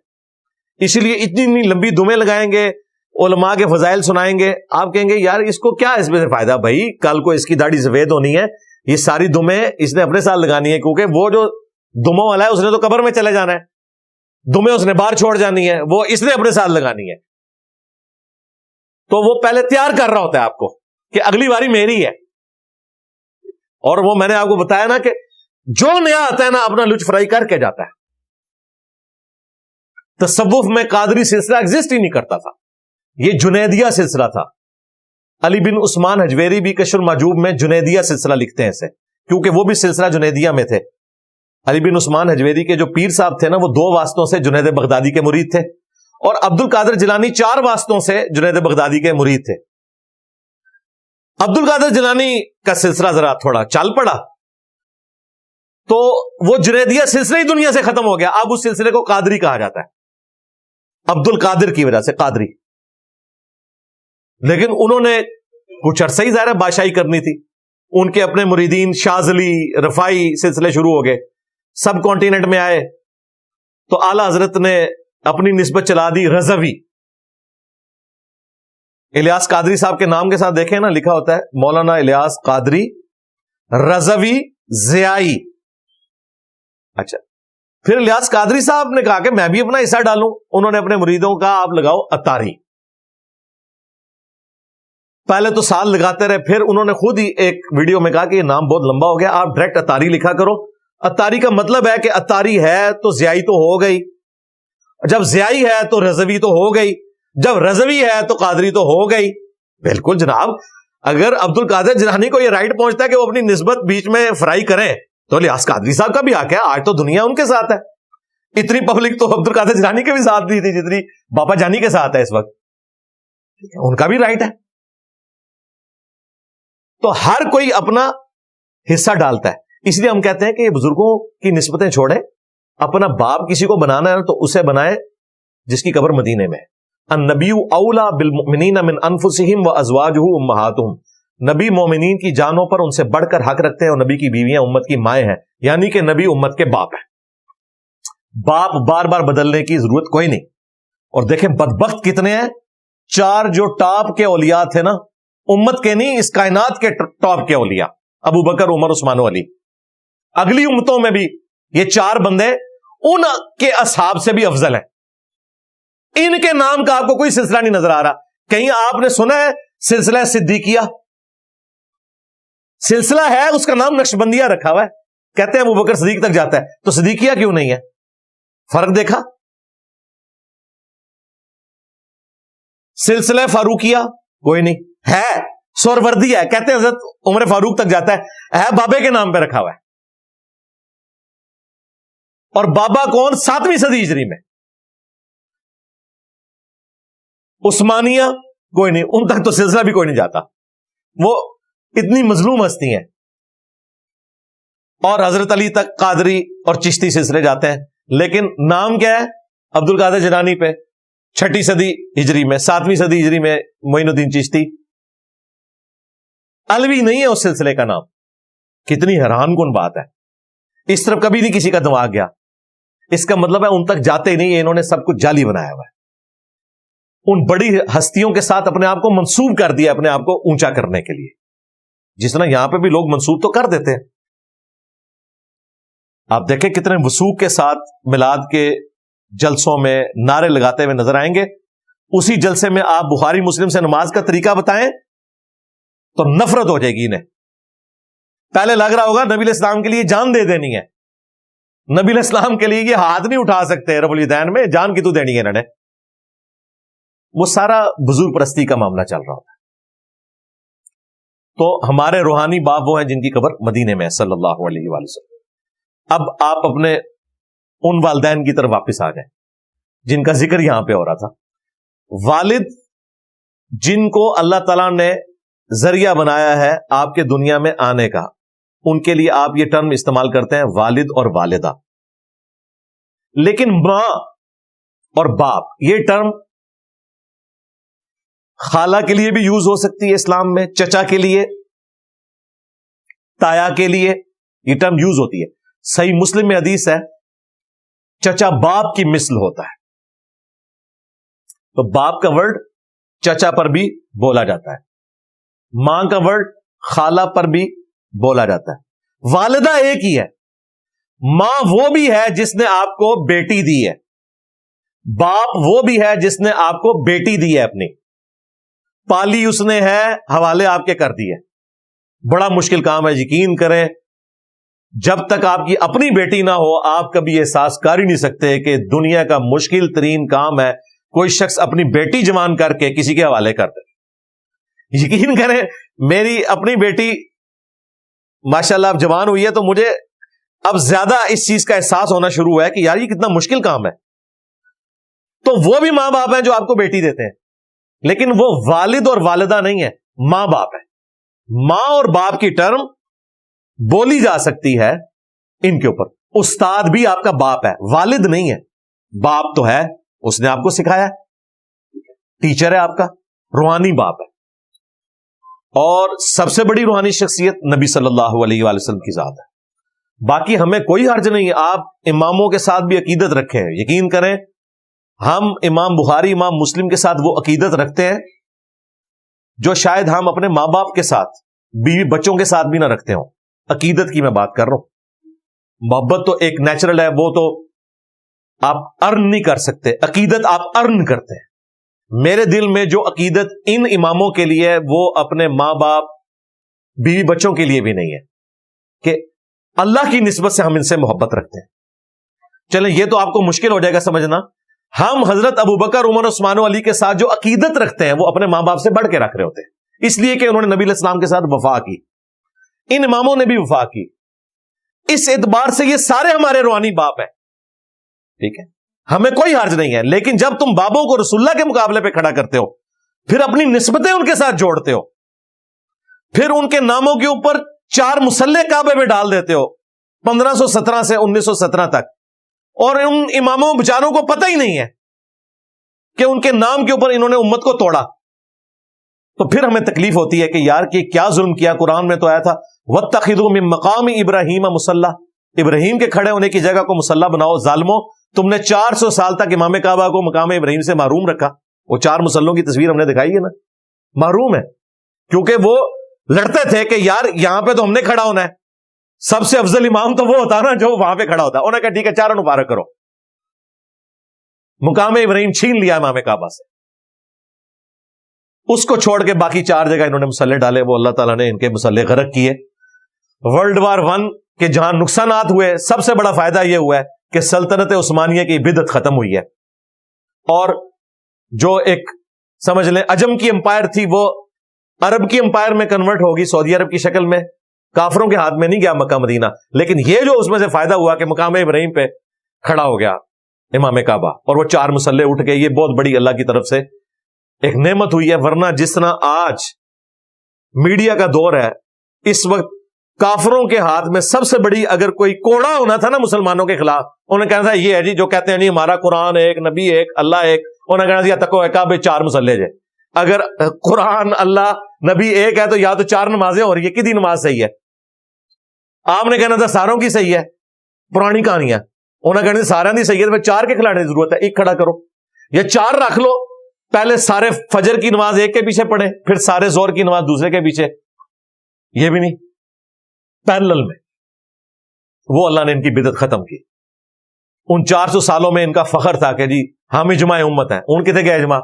اسی لیے اتنی لمبی دمیں لگائیں گے, علماء کے فضائل سنائیں گے, آپ کہیں گے یار اس کو کیا اس میں سے فائدہ؟ بھائی کل کو اس کی داڑھی سفید ہونی ہے, یہ ساری دمیں اس نے اپنے ساتھ لگانی ہے, کیونکہ وہ جو دموں والا ہے اس نے تو قبر میں چلے جانا ہے, دمیں اس نے باہر چھوڑ جانی ہے, وہ اس نے اپنے ساتھ لگانی ہے. تو وہ پہلے تیار کر رہا ہوتا ہے آپ کو کہ اگلی باری میری ہے. اور وہ میں نے آپ کو بتایا نا کہ جو نیا آتا ہے نا اپنا لچ فرائی کر کے جاتا ہے. تصوف میں قادری سلسلہ ایگزسٹ ہی نہیں کرتا تھا, یہ جنیدیہ سلسلہ تھا. علی بن عثمان حجویری بھی کشف المحجوب میں جنیدیہ سلسلہ لکھتے ہیں اسے, کیونکہ وہ بھی سلسلہ جنیدیہ میں تھے. علی بن عثمان حجویری کے جو پیر صاحب تھے نا وہ 2 واسطوں سے جنید بغدادی کے مرید تھے, اور عبد القادر جیلانی 4 واسطوں سے جنید بغدادی کے مرید تھے. عبد القادر جیلانی کا سلسلہ ذرا تھوڑا چل پڑا تو وہ جنیدیہ سلسلہ ہی دنیا سے ختم ہو گیا. اب اس سلسلے کو قادری کہا جاتا ہے, عبد القادر کی وجہ سے قادری. لیکن انہوں نے کچھ عرصہ ہی ظاہر بادشاہی کرنی تھی, ان کے اپنے مریدین شاذلی رفائی سلسلے شروع ہو گئے, سب کانٹیننٹ میں آئے, تو اعلی حضرت نے اپنی نسبت چلا دی رضوی. الیاس قادری صاحب کے نام کے ساتھ دیکھیں نا لکھا ہوتا ہے مولانا الیاس قادری رضوی ضیائی. اچھا, پھر الیاس قادری صاحب نے کہا کہ میں بھی اپنا حصہ ڈالوں. انہوں نے اپنے مریدوں کا آپ لگاؤ اتاری. پہلے تو سال لگاتے رہے, پھر انہوں نے خود ہی ایک ویڈیو میں کہا کہ یہ نام بہت لمبا ہو گیا, آپ ڈائریکٹ اتاری لکھا کرو. اتاری کا مطلب ہے کہ اتاری ہے تو ضیائی تو ہو گئی, جب ضیائی ہے تو رضوی تو ہو گئی, جب رضوی ہے تو قادری تو ہو گئی. بالکل جناب, اگر عبد القادر جیلانی کو یہ رائٹ پہنچتا ہے کہ وہ اپنی نسبت بیچ میں فرائی کریں تو الیاس قادری صاحب کا بھی حق ہے. آج تو دنیا ان کے ساتھ ہے, اتنی پبلک تو عبد القادر جیلانی کے بھی ساتھ نہیں تھی جتنی بابا جانی کے ساتھ ہے اس وقت. ان کا بھی رائٹ ہے. تو ہر کوئی اپنا حصہ ڈالتا ہے. اس لیے ہم کہتے ہیں کہ یہ بزرگوں کی نسبتیں چھوڑیں, اپنا باپ کسی کو بنانا ہے تو اسے بنائے جس کی قبر مدینے میں ہے. النبی اولا بالمؤمنین من انفسہم وازواجہ امہاتہم, نبی مومنین کی جانوں پر ان سے بڑھ کر حق رکھتے ہیں, اور نبی کی بیویاں امت کی مائیں ہیں, یعنی کہ نبی امت کے باپ ہیں. باپ بار بار بدلنے کی ضرورت کوئی نہیں. اور دیکھیں بدبخت کتنے ہیں, 4 جو ٹاپ کے اولیاء تھے نا, امت کے نہیں اس کائنات کے ٹاپ کے اولیاء, ابو بکر عمر عثمان و علی. اگلی امتوں میں بھی یہ 4 بندے ان کے اصحاب سے بھی افضل ہیں. ان کے نام کا آپ کو کوئی سلسلہ نہیں نظر آ رہا. کہیں آپ نے سنا ہے سلسلہ صدیقیہ؟ سلسلہ ہے, اس کا نام نقشبندیہ رکھا ہوا ہے, کہتے ہیں ابو بکر صدیق تک جاتا ہے, تو صدیقیہ کیوں نہیں ہے؟ فرق دیکھا؟ سلسلہ فاروقیہ کوئی نہیں ہے, سوروردی ہے, کہتے ہیں حضرت عمر فاروق تک جاتا ہے بابے کے نام پہ رکھا ہوا ہے. اور بابا کون؟ 7ویں صدی ہجری میں. عثمانیہ کوئی نہیں, ان تک تو سلسلہ بھی کوئی نہیں جاتا, وہ اتنی مظلوم ہستی ہیں. اور حضرت علی تک قادری اور چشتی سلسلے جاتے ہیں, لیکن نام کیا ہے؟ عبد القادر جیلانی پہ 6 صدی ہجری میں, 7ویں صدی ہجری میں معین الدین چشتی. علوی نہیں ہے اس سلسلے کا نام. کتنی حیران کن بات ہے, اس طرف کبھی نہیں کسی کا دماغ گیا. اس کا مطلب ہے ان تک جاتے ہی نہیں, انہوں نے سب کچھ جعلی بنایا ہوا ہے. ان بڑی ہستیوں کے ساتھ اپنے آپ کو منسوب کر دیا, اپنے آپ کو اونچا کرنے کے لیے, جس طرح یہاں پہ بھی لوگ منسوب تو کر دیتے ہیں. آپ دیکھیں کتنے وثوق کے ساتھ میلاد کے جلسوں میں نعرے لگاتے ہوئے نظر آئیں گے. اسی جلسے میں آپ بخاری مسلم سے نماز کا طریقہ بتائیں تو نفرت ہو جائے گی انہیں. پہلے لگ رہا ہوگا نبی علیہ السلام کے لیے جان دے دینی ہے, نبی علیہ السلام کے لیے یہ ہاتھ نہیں اٹھا سکتے رب الیدین میں, جان کی تو دینی ہے انہوں نے. وہ سارا بزرگ پرستی کا معاملہ چل رہا ہوتا ہے. تو ہمارے روحانی باپ وہ ہیں جن کی قبر مدینے میں ہے صلی اللہ علیہ وآلہ وسلم. اب آپ اپنے ان والدین کی طرف واپس آ جائیں جن کا ذکر یہاں پہ ہو رہا تھا. والد جن کو اللہ تعالیٰ نے ذریعہ بنایا ہے آپ کے دنیا میں آنے کا, ان کے لیے آپ یہ ٹرم استعمال کرتے ہیں والد اور والدہ. لیکن ماں اور باپ یہ ٹرم خالہ کے لیے بھی یوز ہو سکتی ہے اسلام میں, چچا کے لیے, تایا کے لیے یہ ٹرم یوز ہوتی ہے. صحیح مسلم میں حدیث ہے چچا باپ کی مثل ہوتا ہے. تو باپ کا ورڈ چچا پر بھی بولا جاتا ہے, ماں کا ورڈ خالہ پر بھی بولا جاتا ہے. والدہ ایک ہی ہے, ماں وہ بھی ہے جس نے آپ کو بیٹی دی ہے, باپ وہ بھی ہے جس نے آپ کو بیٹی دی ہے, اپنی پالی اس نے ہے, حوالے آپ کے کر دیے. بڑا مشکل کام ہے, یقین کریں جب تک آپ کی اپنی بیٹی نہ ہو آپ کبھی احساس کر ہی نہیں سکتے کہ دنیا کا مشکل ترین کام ہے کوئی شخص اپنی بیٹی جوان کر کے کسی کے حوالے کر دے. یقین کریں میری اپنی بیٹی ماشاءاللہ اب جوان ہوئی ہے تو مجھے اب زیادہ اس چیز کا احساس ہونا شروع ہوا ہے کہ یار یہ کتنا مشکل کام ہے. تو وہ بھی ماں باپ ہیں جو آپ کو بیٹی دیتے ہیں, لیکن وہ والد اور والدہ نہیں ہے, ماں باپ ہے. ماں اور باپ کی ٹرم بولی جا سکتی ہے ان کے اوپر. استاد بھی آپ کا باپ ہے, والد نہیں ہے. باپ تو ہے, اس نے آپ کو سکھایا, ٹیچر ہے آپ کا, روحانی باپ ہے. اور سب سے بڑی روحانی شخصیت نبی صلی اللہ علیہ وآلہ وسلم کی ذات ہے. باقی ہمیں کوئی حرج نہیں, آپ اماموں کے ساتھ بھی عقیدت رکھیں. یقین کریں ہم امام بخاری امام مسلم کے ساتھ وہ عقیدت رکھتے ہیں جو شاید ہم اپنے ماں باپ کے ساتھ بیوی بچوں کے ساتھ بھی نہ رکھتے ہوں. عقیدت کی میں بات کر رہا ہوں. محبت تو ایک نیچرل ہے, وہ تو آپ ارن نہیں کر سکتے, عقیدت آپ ارن کرتے ہیں. میرے دل میں جو عقیدت ان اماموں کے لیے ہے وہ اپنے ماں باپ بیوی بچوں کے لیے بھی نہیں ہے کہ اللہ کی نسبت سے ہم ان سے محبت رکھتے ہیں. چلیں یہ تو آپ کو مشکل ہو جائے گا سمجھنا. ہم حضرت ابوبکر عمر عثمان و علی کے ساتھ جو عقیدت رکھتے ہیں وہ اپنے ماں باپ سے بڑھ کے رکھ رہے ہوتے ہیں, اس لیے کہ انہوں نے نبی علیہ السلام کے ساتھ وفا کی. ان اماموں نے بھی وفا کی. اس اعتبار سے یہ سارے ہمارے روحانی باپ ہیں. ٹھیک ہے, ہمیں کوئی حرج نہیں ہے. لیکن جب تم بابوں کو رسول اللہ کے مقابلے پہ کھڑا کرتے ہو, پھر اپنی نسبتیں ان کے ساتھ جوڑتے ہو, پھر ان کے ناموں کے اوپر 4 مصلے کعبے میں ڈال دیتے ہو 1517 سے 1917 تک, اور ان اماموں بیچاروں کو پتہ ہی نہیں ہے کہ ان کے نام کے اوپر انہوں نے امت کو توڑا, تو پھر ہمیں تکلیف ہوتی ہے کہ یار کہ کیا ظلم کیا. قرآن میں تو آیا تھا وَاتَّخِذُوا مِن مَقَامِ إِبْرَاهِيمَ مُصَلَّى, ابراہیم کے کھڑے ہونے کی جگہ کو مصلی بناؤ. ظالموں, تم نے 400 سال تک امام کعبہ کو مقام ابراہیم سے محروم رکھا. وہ 4 مصلوں کی تصویر ہم نے دکھائی ہے نا, محروم ہے کیونکہ وہ لڑتے تھے کہ یار یہاں پہ تو ہم نے کھڑا ہونا ہے. سب سے افضل امام تو وہ ہوتا نا جو وہاں پہ کھڑا ہوتا. انہوں نے کہا ٹھیک ہے 4 مبارک کرو. مقام ابراہیم چھین لیا امام کعبہ سے, اس کو چھوڑ کے باقی 4 جگہ انہوں نے مصلے ڈالے. وہ اللہ تعالیٰ نے ان کے مصلے غرق کیے. ورلڈ وار 1 کے جہاں نقصانات ہوئے, سب سے بڑا فائدہ یہ ہوا ہے کہ سلطنت عثمانیہ کی بدعت ختم ہوئی ہے, اور جو ایک سمجھ لیں عجم کی امپائر تھی وہ عرب کی امپائر میں کنورٹ ہوگی, سعودی عرب کی شکل میں. کافروں کے ہاتھ میں نہیں گیا مکہ مدینہ, لیکن یہ جو اس میں سے فائدہ ہوا کہ مقام ابراہیم پہ کھڑا ہو گیا امام کعبہ اور وہ 4 مصلے اٹھ گئے, یہ بہت بڑی اللہ کی طرف سے ایک نعمت ہوئی ہے. ورنہ جس طرح آج میڈیا کا دور ہے, اس وقت کافروں کے ہاتھ میں سب سے بڑی اگر کوئی کوڑا ہونا تھا نا مسلمانوں کے خلاف, انہیں کہنا تھا یہ ہے جی جو کہتے ہیں جی ہمارا قرآن ایک, نبی ایک, اللہ ایک, انہیں کہنا تھا تکو کعبے 4 مصلے جے. اگر قرآن اللہ نبی ایک ہے تو یا تو 4 نمازیں ہو رہی ہے, کدی نماز صحیح ہے. آپ نے کہنا تھا ساروں کی صحیح ہے, پرانی کہانیاں. انہیں کہنا تھا ساروں کی صحیح ہے, 4 کے کھلانے کی ضرورت ہے, ایک کھڑا کرو یا 4 رکھ لو. پہلے سارے فجر کی نماز ایک کے پیچھے پڑھیں, پھر سارے زور کی نماز دوسرے کے پیچھے. یہ بھی نہیں, پیرلل میں. وہ اللہ نے ان کی بدعت ختم کی. ان 400 سالوں میں ان کا فخر تھا کہ جی ہم اجماع امت ہیں. ان کتنے گیا اجماع؟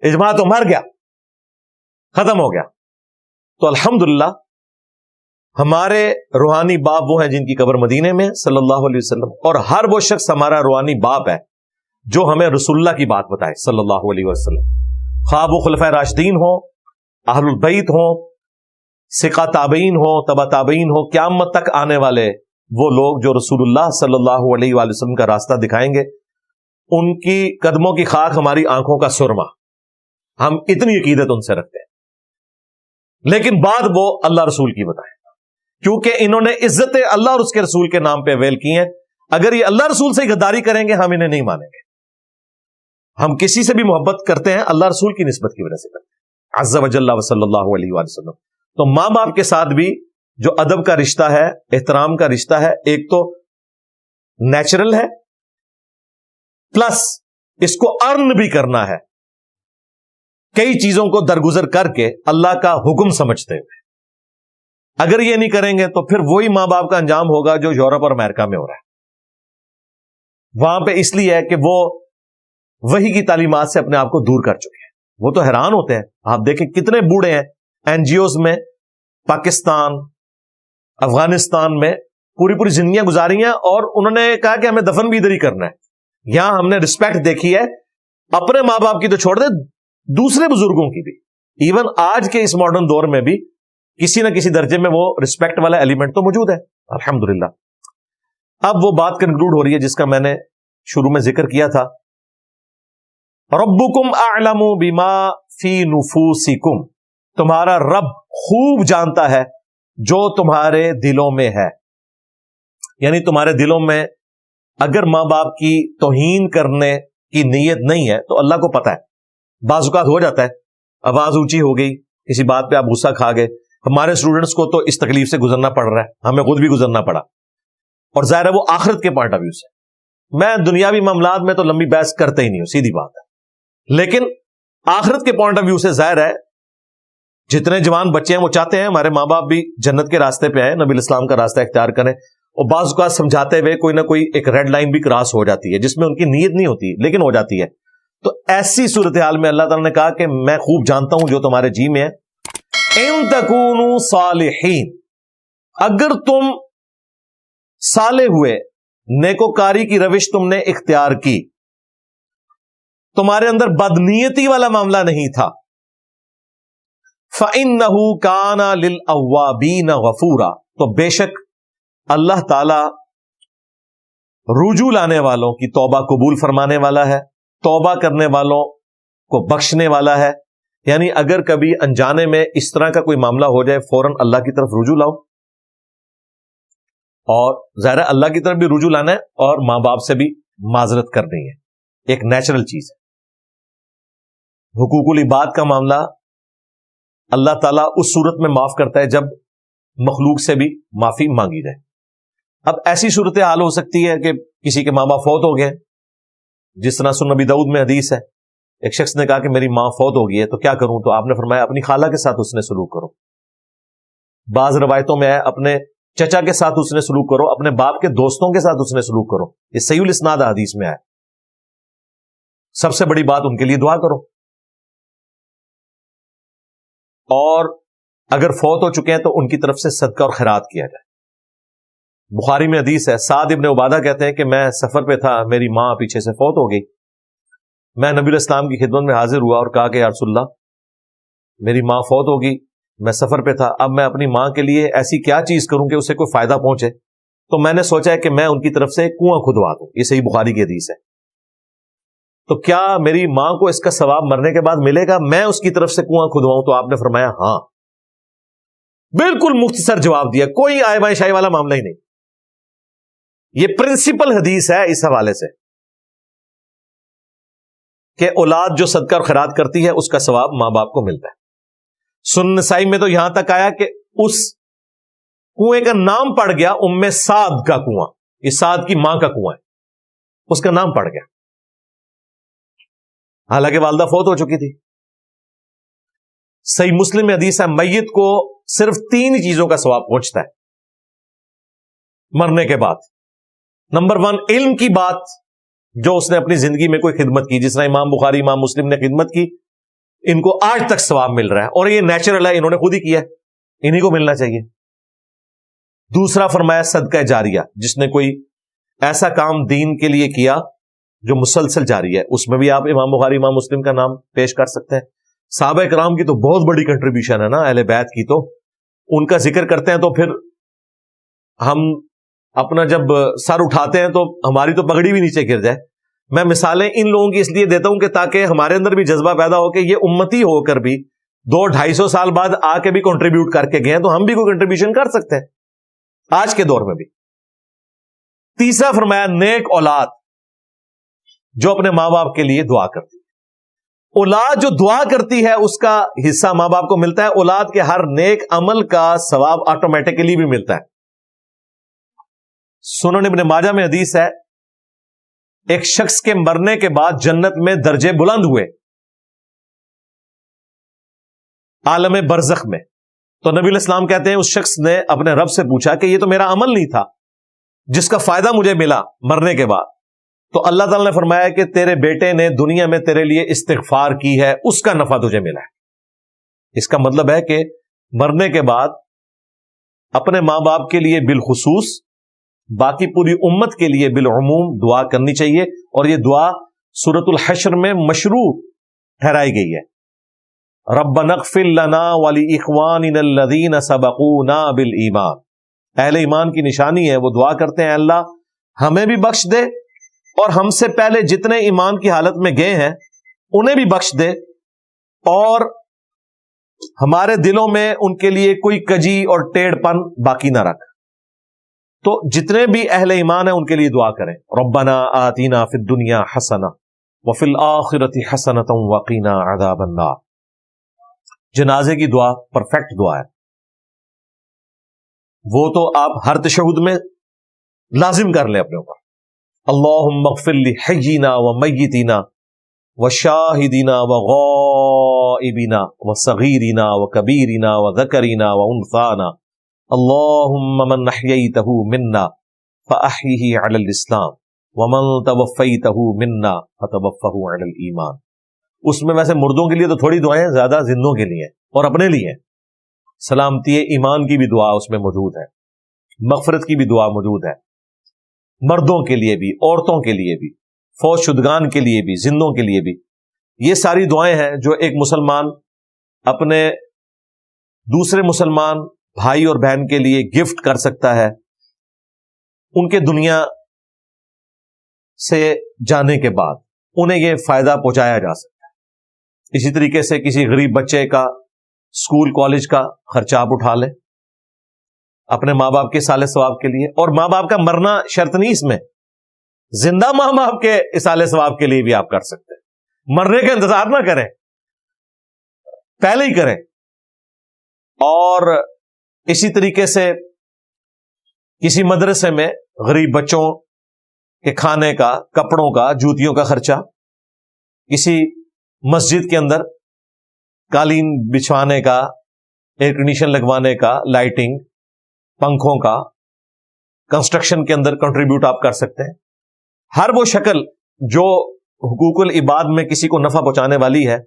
اجماع تو مر گیا, ختم ہو گیا. تو الحمدللہ ہمارے روحانی باپ وہ ہیں جن کی قبر مدینے میں صلی اللہ علیہ وسلم, اور ہر وہ شخص ہمارا روحانی باپ ہے جو ہمیں رسول اللہ کی بات بتائے صلی اللہ علیہ وسلم. خواہ وہ خلفائے راشدین ہوں، اہل البیت ہوں، ثقہ تابعین ہوں، تبع تابعین ہوں، قیامت تک آنے والے وہ لوگ جو رسول اللہ صلی اللہ علیہ وآلہ وسلم کا راستہ دکھائیں گے، ان کی قدموں کی خاک ہماری آنکھوں کا سرما، ہم اتنی عقیدت ان سے رکھتے ہیں۔ لیکن بعد وہ اللہ رسول کی بتائیں، کیونکہ انہوں نے عزت اللہ اور اس کے رسول کے نام پہ اویل کی ہیں۔ اگر یہ اللہ رسول سے غداری کریں گے ہم انہیں نہیں مانیں گے۔ ہم کسی سے بھی محبت کرتے ہیں اللہ رسول کی نسبت کی وجہ سے کرتے ہیں، عز وجل و صلی اللہ علیہ وآلہ وسلم۔ تو ماں باپ کے ساتھ بھی جو ادب کا رشتہ ہے، احترام کا رشتہ ہے، ایک تو نیچرل ہے، پلس اس کو ارن بھی کرنا ہے، کئی چیزوں کو درگزر کر کے اللہ کا حکم سمجھتے ہوئے۔ اگر یہ نہیں کریں گے تو پھر وہی ماں باپ کا انجام ہوگا جو یورپ اور امریکہ میں ہو رہا ہے۔ وہاں پہ اس لیے ہے کہ وہ وحی کی تعلیمات سے اپنے آپ کو دور کر چکے ہیں۔ وہ تو حیران ہوتے ہیں، آپ دیکھیں کتنے بوڑھے ہیں این جی اوز میں، پاکستان، افغانستان میں پوری زندگیاں گزاری ہیں، اور انہوں نے کہا کہ ہمیں دفن بھی ادھر ہی کرنا ہے۔ یہاں ہم نے رسپیکٹ دیکھی ہے اپنے ماں باپ کی تو چھوڑ دے، دوسرے بزرگوں کی بھی۔ ایون آج کے اس ماڈرن دور میں بھی کسی نہ کسی درجے میں وہ رسپیکٹ والا ایلیمنٹ تو موجود ہے، الحمدللہ۔ اب وہ بات کنکلوڈ ہو رہی ہے جس کا میں نے شروع میں ذکر کیا تھا، ربکم اعلم بما فی نفوسکم، تمہارا رب خوب جانتا ہے جو تمہارے دلوں میں ہے۔ یعنی تمہارے دلوں میں اگر ماں باپ کی توہین کرنے کی نیت نہیں ہے تو اللہ کو پتا ہے۔ بعض اوقات ہو جاتا ہے، آواز اونچی ہو گئی، کسی بات پہ آپ غصہ کھا گئے۔ ہمارے اسٹوڈنٹس کو تو اس تکلیف سے گزرنا پڑ رہا ہے، ہمیں خود بھی گزرنا پڑا، اور ظاہر ہے وہ آخرت کے پوائنٹ آف ویو سے۔ میں دنیاوی معاملات میں تو لمبی بحث کرتے ہی نہیں ہوں، سیدھی بات ہے، لیکن آخرت کے پوائنٹ آف ویو سے ظاہر ہے جتنے جوان بچے ہیں وہ چاہتے ہیں ہمارے ماں باپ بھی جنت کے راستے پہ آئے، نبی الاسلام کا راستہ اختیار کریں، اور بعض اوقات سمجھاتے ہوئے کوئی نہ کوئی ایک ریڈ لائن بھی کراس ہو جاتی ہے جس میں ان کی نیت نہیں ہوتی لیکن ہو جاتی ہے۔ تو ایسی صورتحال میں اللہ تعالیٰ نے کہا کہ میں خوب جانتا ہوں جو تمہارے جی میں ہے، ان تکونوا صالحین، اگر تم صالح ہوئے، نیکوکاری کی روش تم نے اختیار کی، تمہارے اندر بدنیتی والا معاملہ نہیں تھا، فَإِنَّهُ كَانَ لِلْأَوَّابِينَ غَفُورًا، تو بے شک اللہ تعالی رجوع لانے والوں کی توبہ قبول فرمانے والا ہے، توبہ کرنے والوں کو بخشنے والا ہے۔ یعنی اگر کبھی انجانے میں اس طرح کا کوئی معاملہ ہو جائے فوراً اللہ کی طرف رجوع لاؤ، اور ظاہر ہے اللہ کی طرف بھی رجوع لانا ہے اور ماں باپ سے بھی معذرت کرنی ہے، ایک نیچرل چیز ہے۔ حقوق العباد کا معاملہ اللہ تعالیٰ اس صورت میں معاف کرتا ہے جب مخلوق سے بھی معافی مانگی جائے۔ اب ایسی صورتحال ہو سکتی ہے کہ کسی کے ماں باپ فوت ہو گئے، جس طرح سنن نبی داؤد میں حدیث ہے، ایک شخص نے کہا کہ میری ماں فوت ہو گئی ہے تو کیا کروں، تو آپ نے فرمایا اپنی خالہ کے ساتھ اس نے سلوک کرو۔ بعض روایتوں میں ہے اپنے چچا کے ساتھ اس نے سلوک کرو، اپنے باپ کے دوستوں کے ساتھ اس نے سلوک کرو، یہ صحیح الاسناد حدیث میں ہے۔ سب سے بڑی بات ان کے لیے دعا کرو، اور اگر فوت ہو چکے ہیں تو ان کی طرف سے صدقہ اور خیرات کیا جائے۔ بخاری میں حدیث ہے، سعد ابن عبادہ کہتے ہیں کہ میں سفر پہ تھا، میری ماں پیچھے سے فوت ہو گئی، میں نبی الاسلام کی خدمت میں حاضر ہوا اور کہا کہ یا رسول اللہ میری ماں فوت ہو گئی، میں سفر پہ تھا، اب میں اپنی ماں کے لیے ایسی کیا چیز کروں کہ اسے کوئی فائدہ پہنچے، تو میں نے سوچا ہے کہ میں ان کی طرف سے کنواں کھدوا دوں، یہ صحیح بخاری کی حدیث ہے۔ تو کیا میری ماں کو اس کا ثواب مرنے کے بعد ملے گا میں اس کی طرف سے کنواں کھدواؤں؟ تو آپ نے فرمایا ہاں، بالکل مختصر جواب دیا، کوئی آئے بائیں شائی والا معاملہ ہی نہیں۔ یہ پرنسپل حدیث ہے اس حوالے سے کہ اولاد جو صدقہ اور خیرات کرتی ہے اس کا ثواب ماں باپ کو ملتا ہے۔ سنن نسائی میں تو یہاں تک آیا کہ اس کنویں کا نام پڑ گیا ام سعد کا کنواں، یہ سعد کی ماں کا کنواں ہے، اس کا نام پڑ گیا، حالانکہ والدہ فوت ہو چکی تھی۔ صحیح مسلم میں حدیث ہے میت کو صرف 3 چیزوں کا ثواب پہنچتا ہے مرنے کے بعد۔ نمبر 1 علم کی بات، جو اس نے اپنی زندگی میں کوئی خدمت کی، جس طرح امام بخاری امام مسلم نے خدمت کی، ان کو آج تک ثواب مل رہا ہے، اور یہ نیچرل ہے، انہوں نے خود ہی کیا ہے، انہی کو ملنا چاہیے۔ دوسرا فرمایا صدقہ جاریہ، جس نے کوئی ایسا کام دین کے لیے کیا جو مسلسل جاری ہے، اس میں بھی آپ امام بخاری امام مسلم کا نام پیش کر سکتے ہیں۔ صحابہ کرام کی تو بہت بڑی کنٹریبیوشن ہے نا اہل بیت کی، تو ان کا ذکر کرتے ہیں تو پھر ہم اپنا جب سر اٹھاتے ہیں تو ہماری تو پگڑی بھی نیچے گر جائے. میں مثالیں ان لوگوں کی اس لیے دیتا ہوں کہ تاکہ ہمارے اندر بھی جذبہ پیدا ہو کہ یہ امتی ہو کر بھی 200-250 سال بعد آ کے بھی کنٹریبیوٹ کر کے گئے ہیں، تو ہم بھی کوئی کنٹریبیوشن کر سکتے ہیں آج کے دور میں بھی. تیسرا فرمایا نیک اولاد جو اپنے ماں باپ کے لیے دعا کرتی ہے. اولاد جو دعا کرتی ہے اس کا حصہ ماں باپ کو ملتا ہے، اولاد کے ہر نیک عمل کا ثواب آٹومیٹکلی بھی ملتا ہے. سنن ابن ماجہ میں حدیث ہے، ایک شخص کے مرنے کے بعد جنت میں درجے بلند ہوئے عالم برزخ میں. تو نبی علیہ السلام کہتے ہیں اس شخص نے اپنے رب سے پوچھا کہ یہ تو میرا عمل نہیں تھا جس کا فائدہ مجھے ملا مرنے کے بعد. تو اللہ تعالیٰ نے فرمایا کہ تیرے بیٹے نے دنیا میں تیرے لیے استغفار کی ہے، اس کا نفع تجھے ملا ہے. اس کا مطلب ہے کہ مرنے کے بعد اپنے ماں باپ کے لیے بالخصوص، باقی پوری امت کے لیے بالعموم دعا کرنی چاہیے، اور یہ دعا سورۃ الحشر میں مشروع ٹھہرائی گئی ہے. ربنا اغفر لنا ولاخواننا الذین سبقونا بالایمان. اہل ایمان کی نشانی ہے، وہ دعا کرتے ہیں اللہ ہمیں بھی بخش دے اور ہم سے پہلے جتنے ایمان کی حالت میں گئے ہیں انہیں بھی بخش دے، اور ہمارے دلوں میں ان کے لیے کوئی کجی اور ٹیڑھ پن باقی نہ رکھ. تو جتنے بھی اہل ایمان ہیں ان کے لیے دعا کریں. ربنا آتینا فی الدنیا حسنہ وفی الآخرۃ حسنۃ وقینا عذاب النار. جنازے کی دعا پرفیکٹ دعا ہے، وہ تو آپ ہر تشہد میں لازم کر لیں اپنے اوپر. اللہم اغفر لحینا ومیتنا وشاہدنا وغائبنا وصغیرنا وکبیرنا وذکرنا وانثانا اللہم من احییتہ منا فاحیہ علی الاسلام ومن توفیتہ منا فتوفہ علی الایمان. اس میں ویسے مردوں کے لیے تو تھوڑی دعائیں، زیادہ زندوں کے لیے اور اپنے لیے. سلامتی ایمان کی بھی دعا اس میں موجود ہے، مغفرت کی بھی دعا موجود ہے، مردوں کے لیے بھی، عورتوں کے لیے بھی، فوت شدگان کے لیے بھی، زندوں کے لیے بھی. یہ ساری دعائیں ہیں جو ایک مسلمان اپنے دوسرے مسلمان بھائی اور بہن کے لیے گفٹ کر سکتا ہے ان کے دنیا سے جانے کے بعد، انہیں یہ فائدہ پہنچایا جا سکتا ہے. اسی طریقے سے کسی غریب بچے کا اسکول کالج کا خرچہ آپ اٹھا لیں اپنے ماں باپ کے صالح ثواب کے لیے. اور ماں باپ کا مرنا شرط نہیں، اس میں زندہ ماں باپ کے صالح ثواب کے لیے بھی آپ کر سکتے ہیں. مرنے کا انتظار نہ کریں، پہلے ہی کریں. اور اسی طریقے سے کسی مدرسے میں غریب بچوں کے کھانے کا، کپڑوں کا، جوتیوں کا خرچہ، کسی مسجد کے اندر قالین بچھوانے کا، ایئر کنڈیشن لگوانے کا، لائٹنگ، پنکھوں کا، کنسٹرکشن کے اندر کنٹریبیوٹ آپ کر سکتے ہیں. ہر وہ شکل جو حقوق العباد میں کسی کو نفع پہنچانے والی ہے،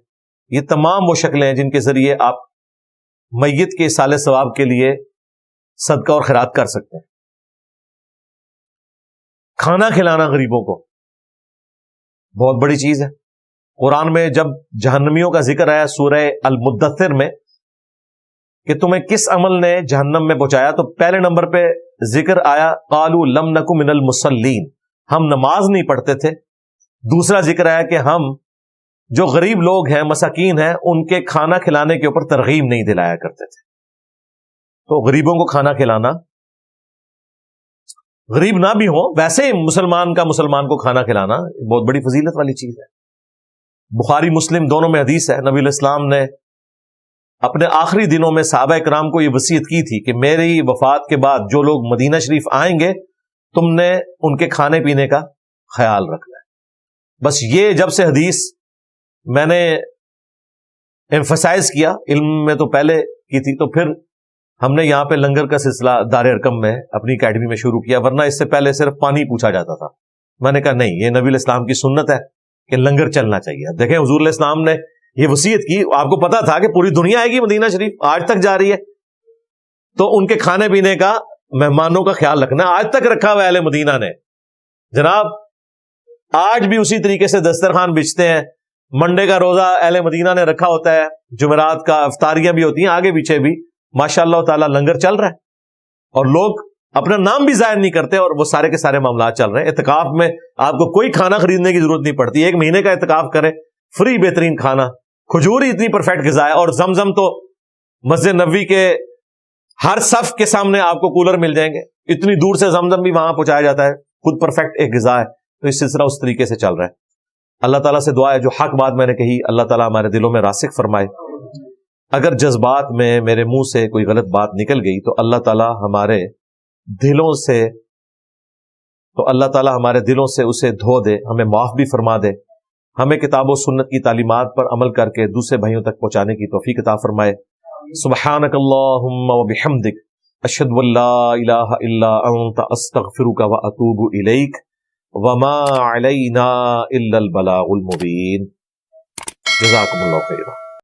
یہ تمام وہ شکلیں ہیں جن کے ذریعے آپ میت کے صالح ثواب کے لیے صدقہ اور خیرات کر سکتے ہیں. کھانا کھلانا غریبوں کو بہت بڑی چیز ہے. قرآن میں جب جہنمیوں کا ذکر آیا سورہ المدثر میں کہ تمہیں کس عمل نے جہنم میں پہنچایا، تو پہلے نمبر پہ ذکر آیا قالوا لم نک من المصلین، ہم نماز نہیں پڑھتے تھے. دوسرا ذکر آیا کہ ہم جو غریب لوگ ہیں، مساکین ہیں، ان کے کھانا کھلانے کے اوپر ترغیب نہیں دلایا کرتے تھے. تو غریبوں کو کھانا کھلانا، غریب نہ بھی ہوں ویسے ہی مسلمان کا مسلمان کو کھانا کھلانا بہت بڑی فضیلت والی چیز ہے. بخاری مسلم دونوں میں حدیث ہے، نبی علیہ السلام نے اپنے آخری دنوں میں صحابہ کرام کو یہ وصیت کی تھی کہ میری وفات کے بعد جو لوگ مدینہ شریف آئیں گے تم نے ان کے کھانے پینے کا خیال رکھنا ہے. بس یہ جب سے حدیث میں نے ایمفسائز کیا، علم میں تو پہلے کی تھی، تو پھر ہم نے یہاں پہ لنگر کا سلسلہ دار ارقم میں اپنی اکیڈمی میں شروع کیا، ورنہ اس سے پہلے صرف پانی پوچھا جاتا تھا. میں نے کہا نہیں، یہ نبی علیہ السلام کی سنت ہے کہ لنگر چلنا چاہیے. دیکھیں حضور علیہ السلام نے یہ وصیت کی، آپ کو پتا تھا کہ پوری دنیا آئے گی مدینہ شریف، آج تک جا رہی ہے، تو ان کے کھانے پینے کا، مہمانوں کا خیال رکھنا آج تک رکھا ہوا اہل مدینہ نے. جناب آج بھی اسی طریقے سے دسترخوان بچھتے ہیں، منڈے کا روزہ اہل مدینہ نے رکھا ہوتا ہے، جمعرات کا افطاریاں بھی ہوتی ہیں، آگے پیچھے بھی ماشاءاللہ تعالی لنگر چل رہا ہے، اور لوگ اپنا نام بھی ظاہر نہیں کرتے، اور وہ سارے کے سارے معاملات چل رہے ہیں۔ اعتکاف میں آپ کو کوئی کھانا خریدنے کی ضرورت نہیں پڑتی، 1 مہینے کا اعتکاف کریں، فری بہترین کھانا، کھجور ہی اتنی پرفیکٹ غذا ہے، اور زمزم تو مسجد نبوی کے ہر صف کے سامنے آپ کو کولر مل جائیں گے، اتنی دور سے زمزم بھی وہاں پہنچایا جاتا ہے، خود پرفیکٹ ایک غذا ہے۔ تو یہ سلسلہ اس طریقے سے چل رہا ہے۔ اللہ تعالیٰ سے دعا ہے جو حق بات میں نے کہی اللہ تعالیٰ ہمارے دلوں میں راسخ فرمائے، اگر جذبات میں میرے منہ سے کوئی غلط بات نکل گئی تو اللہ تعالیٰ ہمارے دلوں سے اسے دھو دے، ہمیں معاف بھی فرما دے، ہمیں کتاب و سنت کی تعلیمات پر عمل کر کے دوسرے بھائیوں تک پہنچانے کی توفیق عطا فرمائے۔ سبحانک اللہم و بحمدک، اشہد ان لا الہ الا انت، استغفرک و اتوب الیک، وما علینا الا البلاغ المبین۔ جزاکم اللہ خیرا۔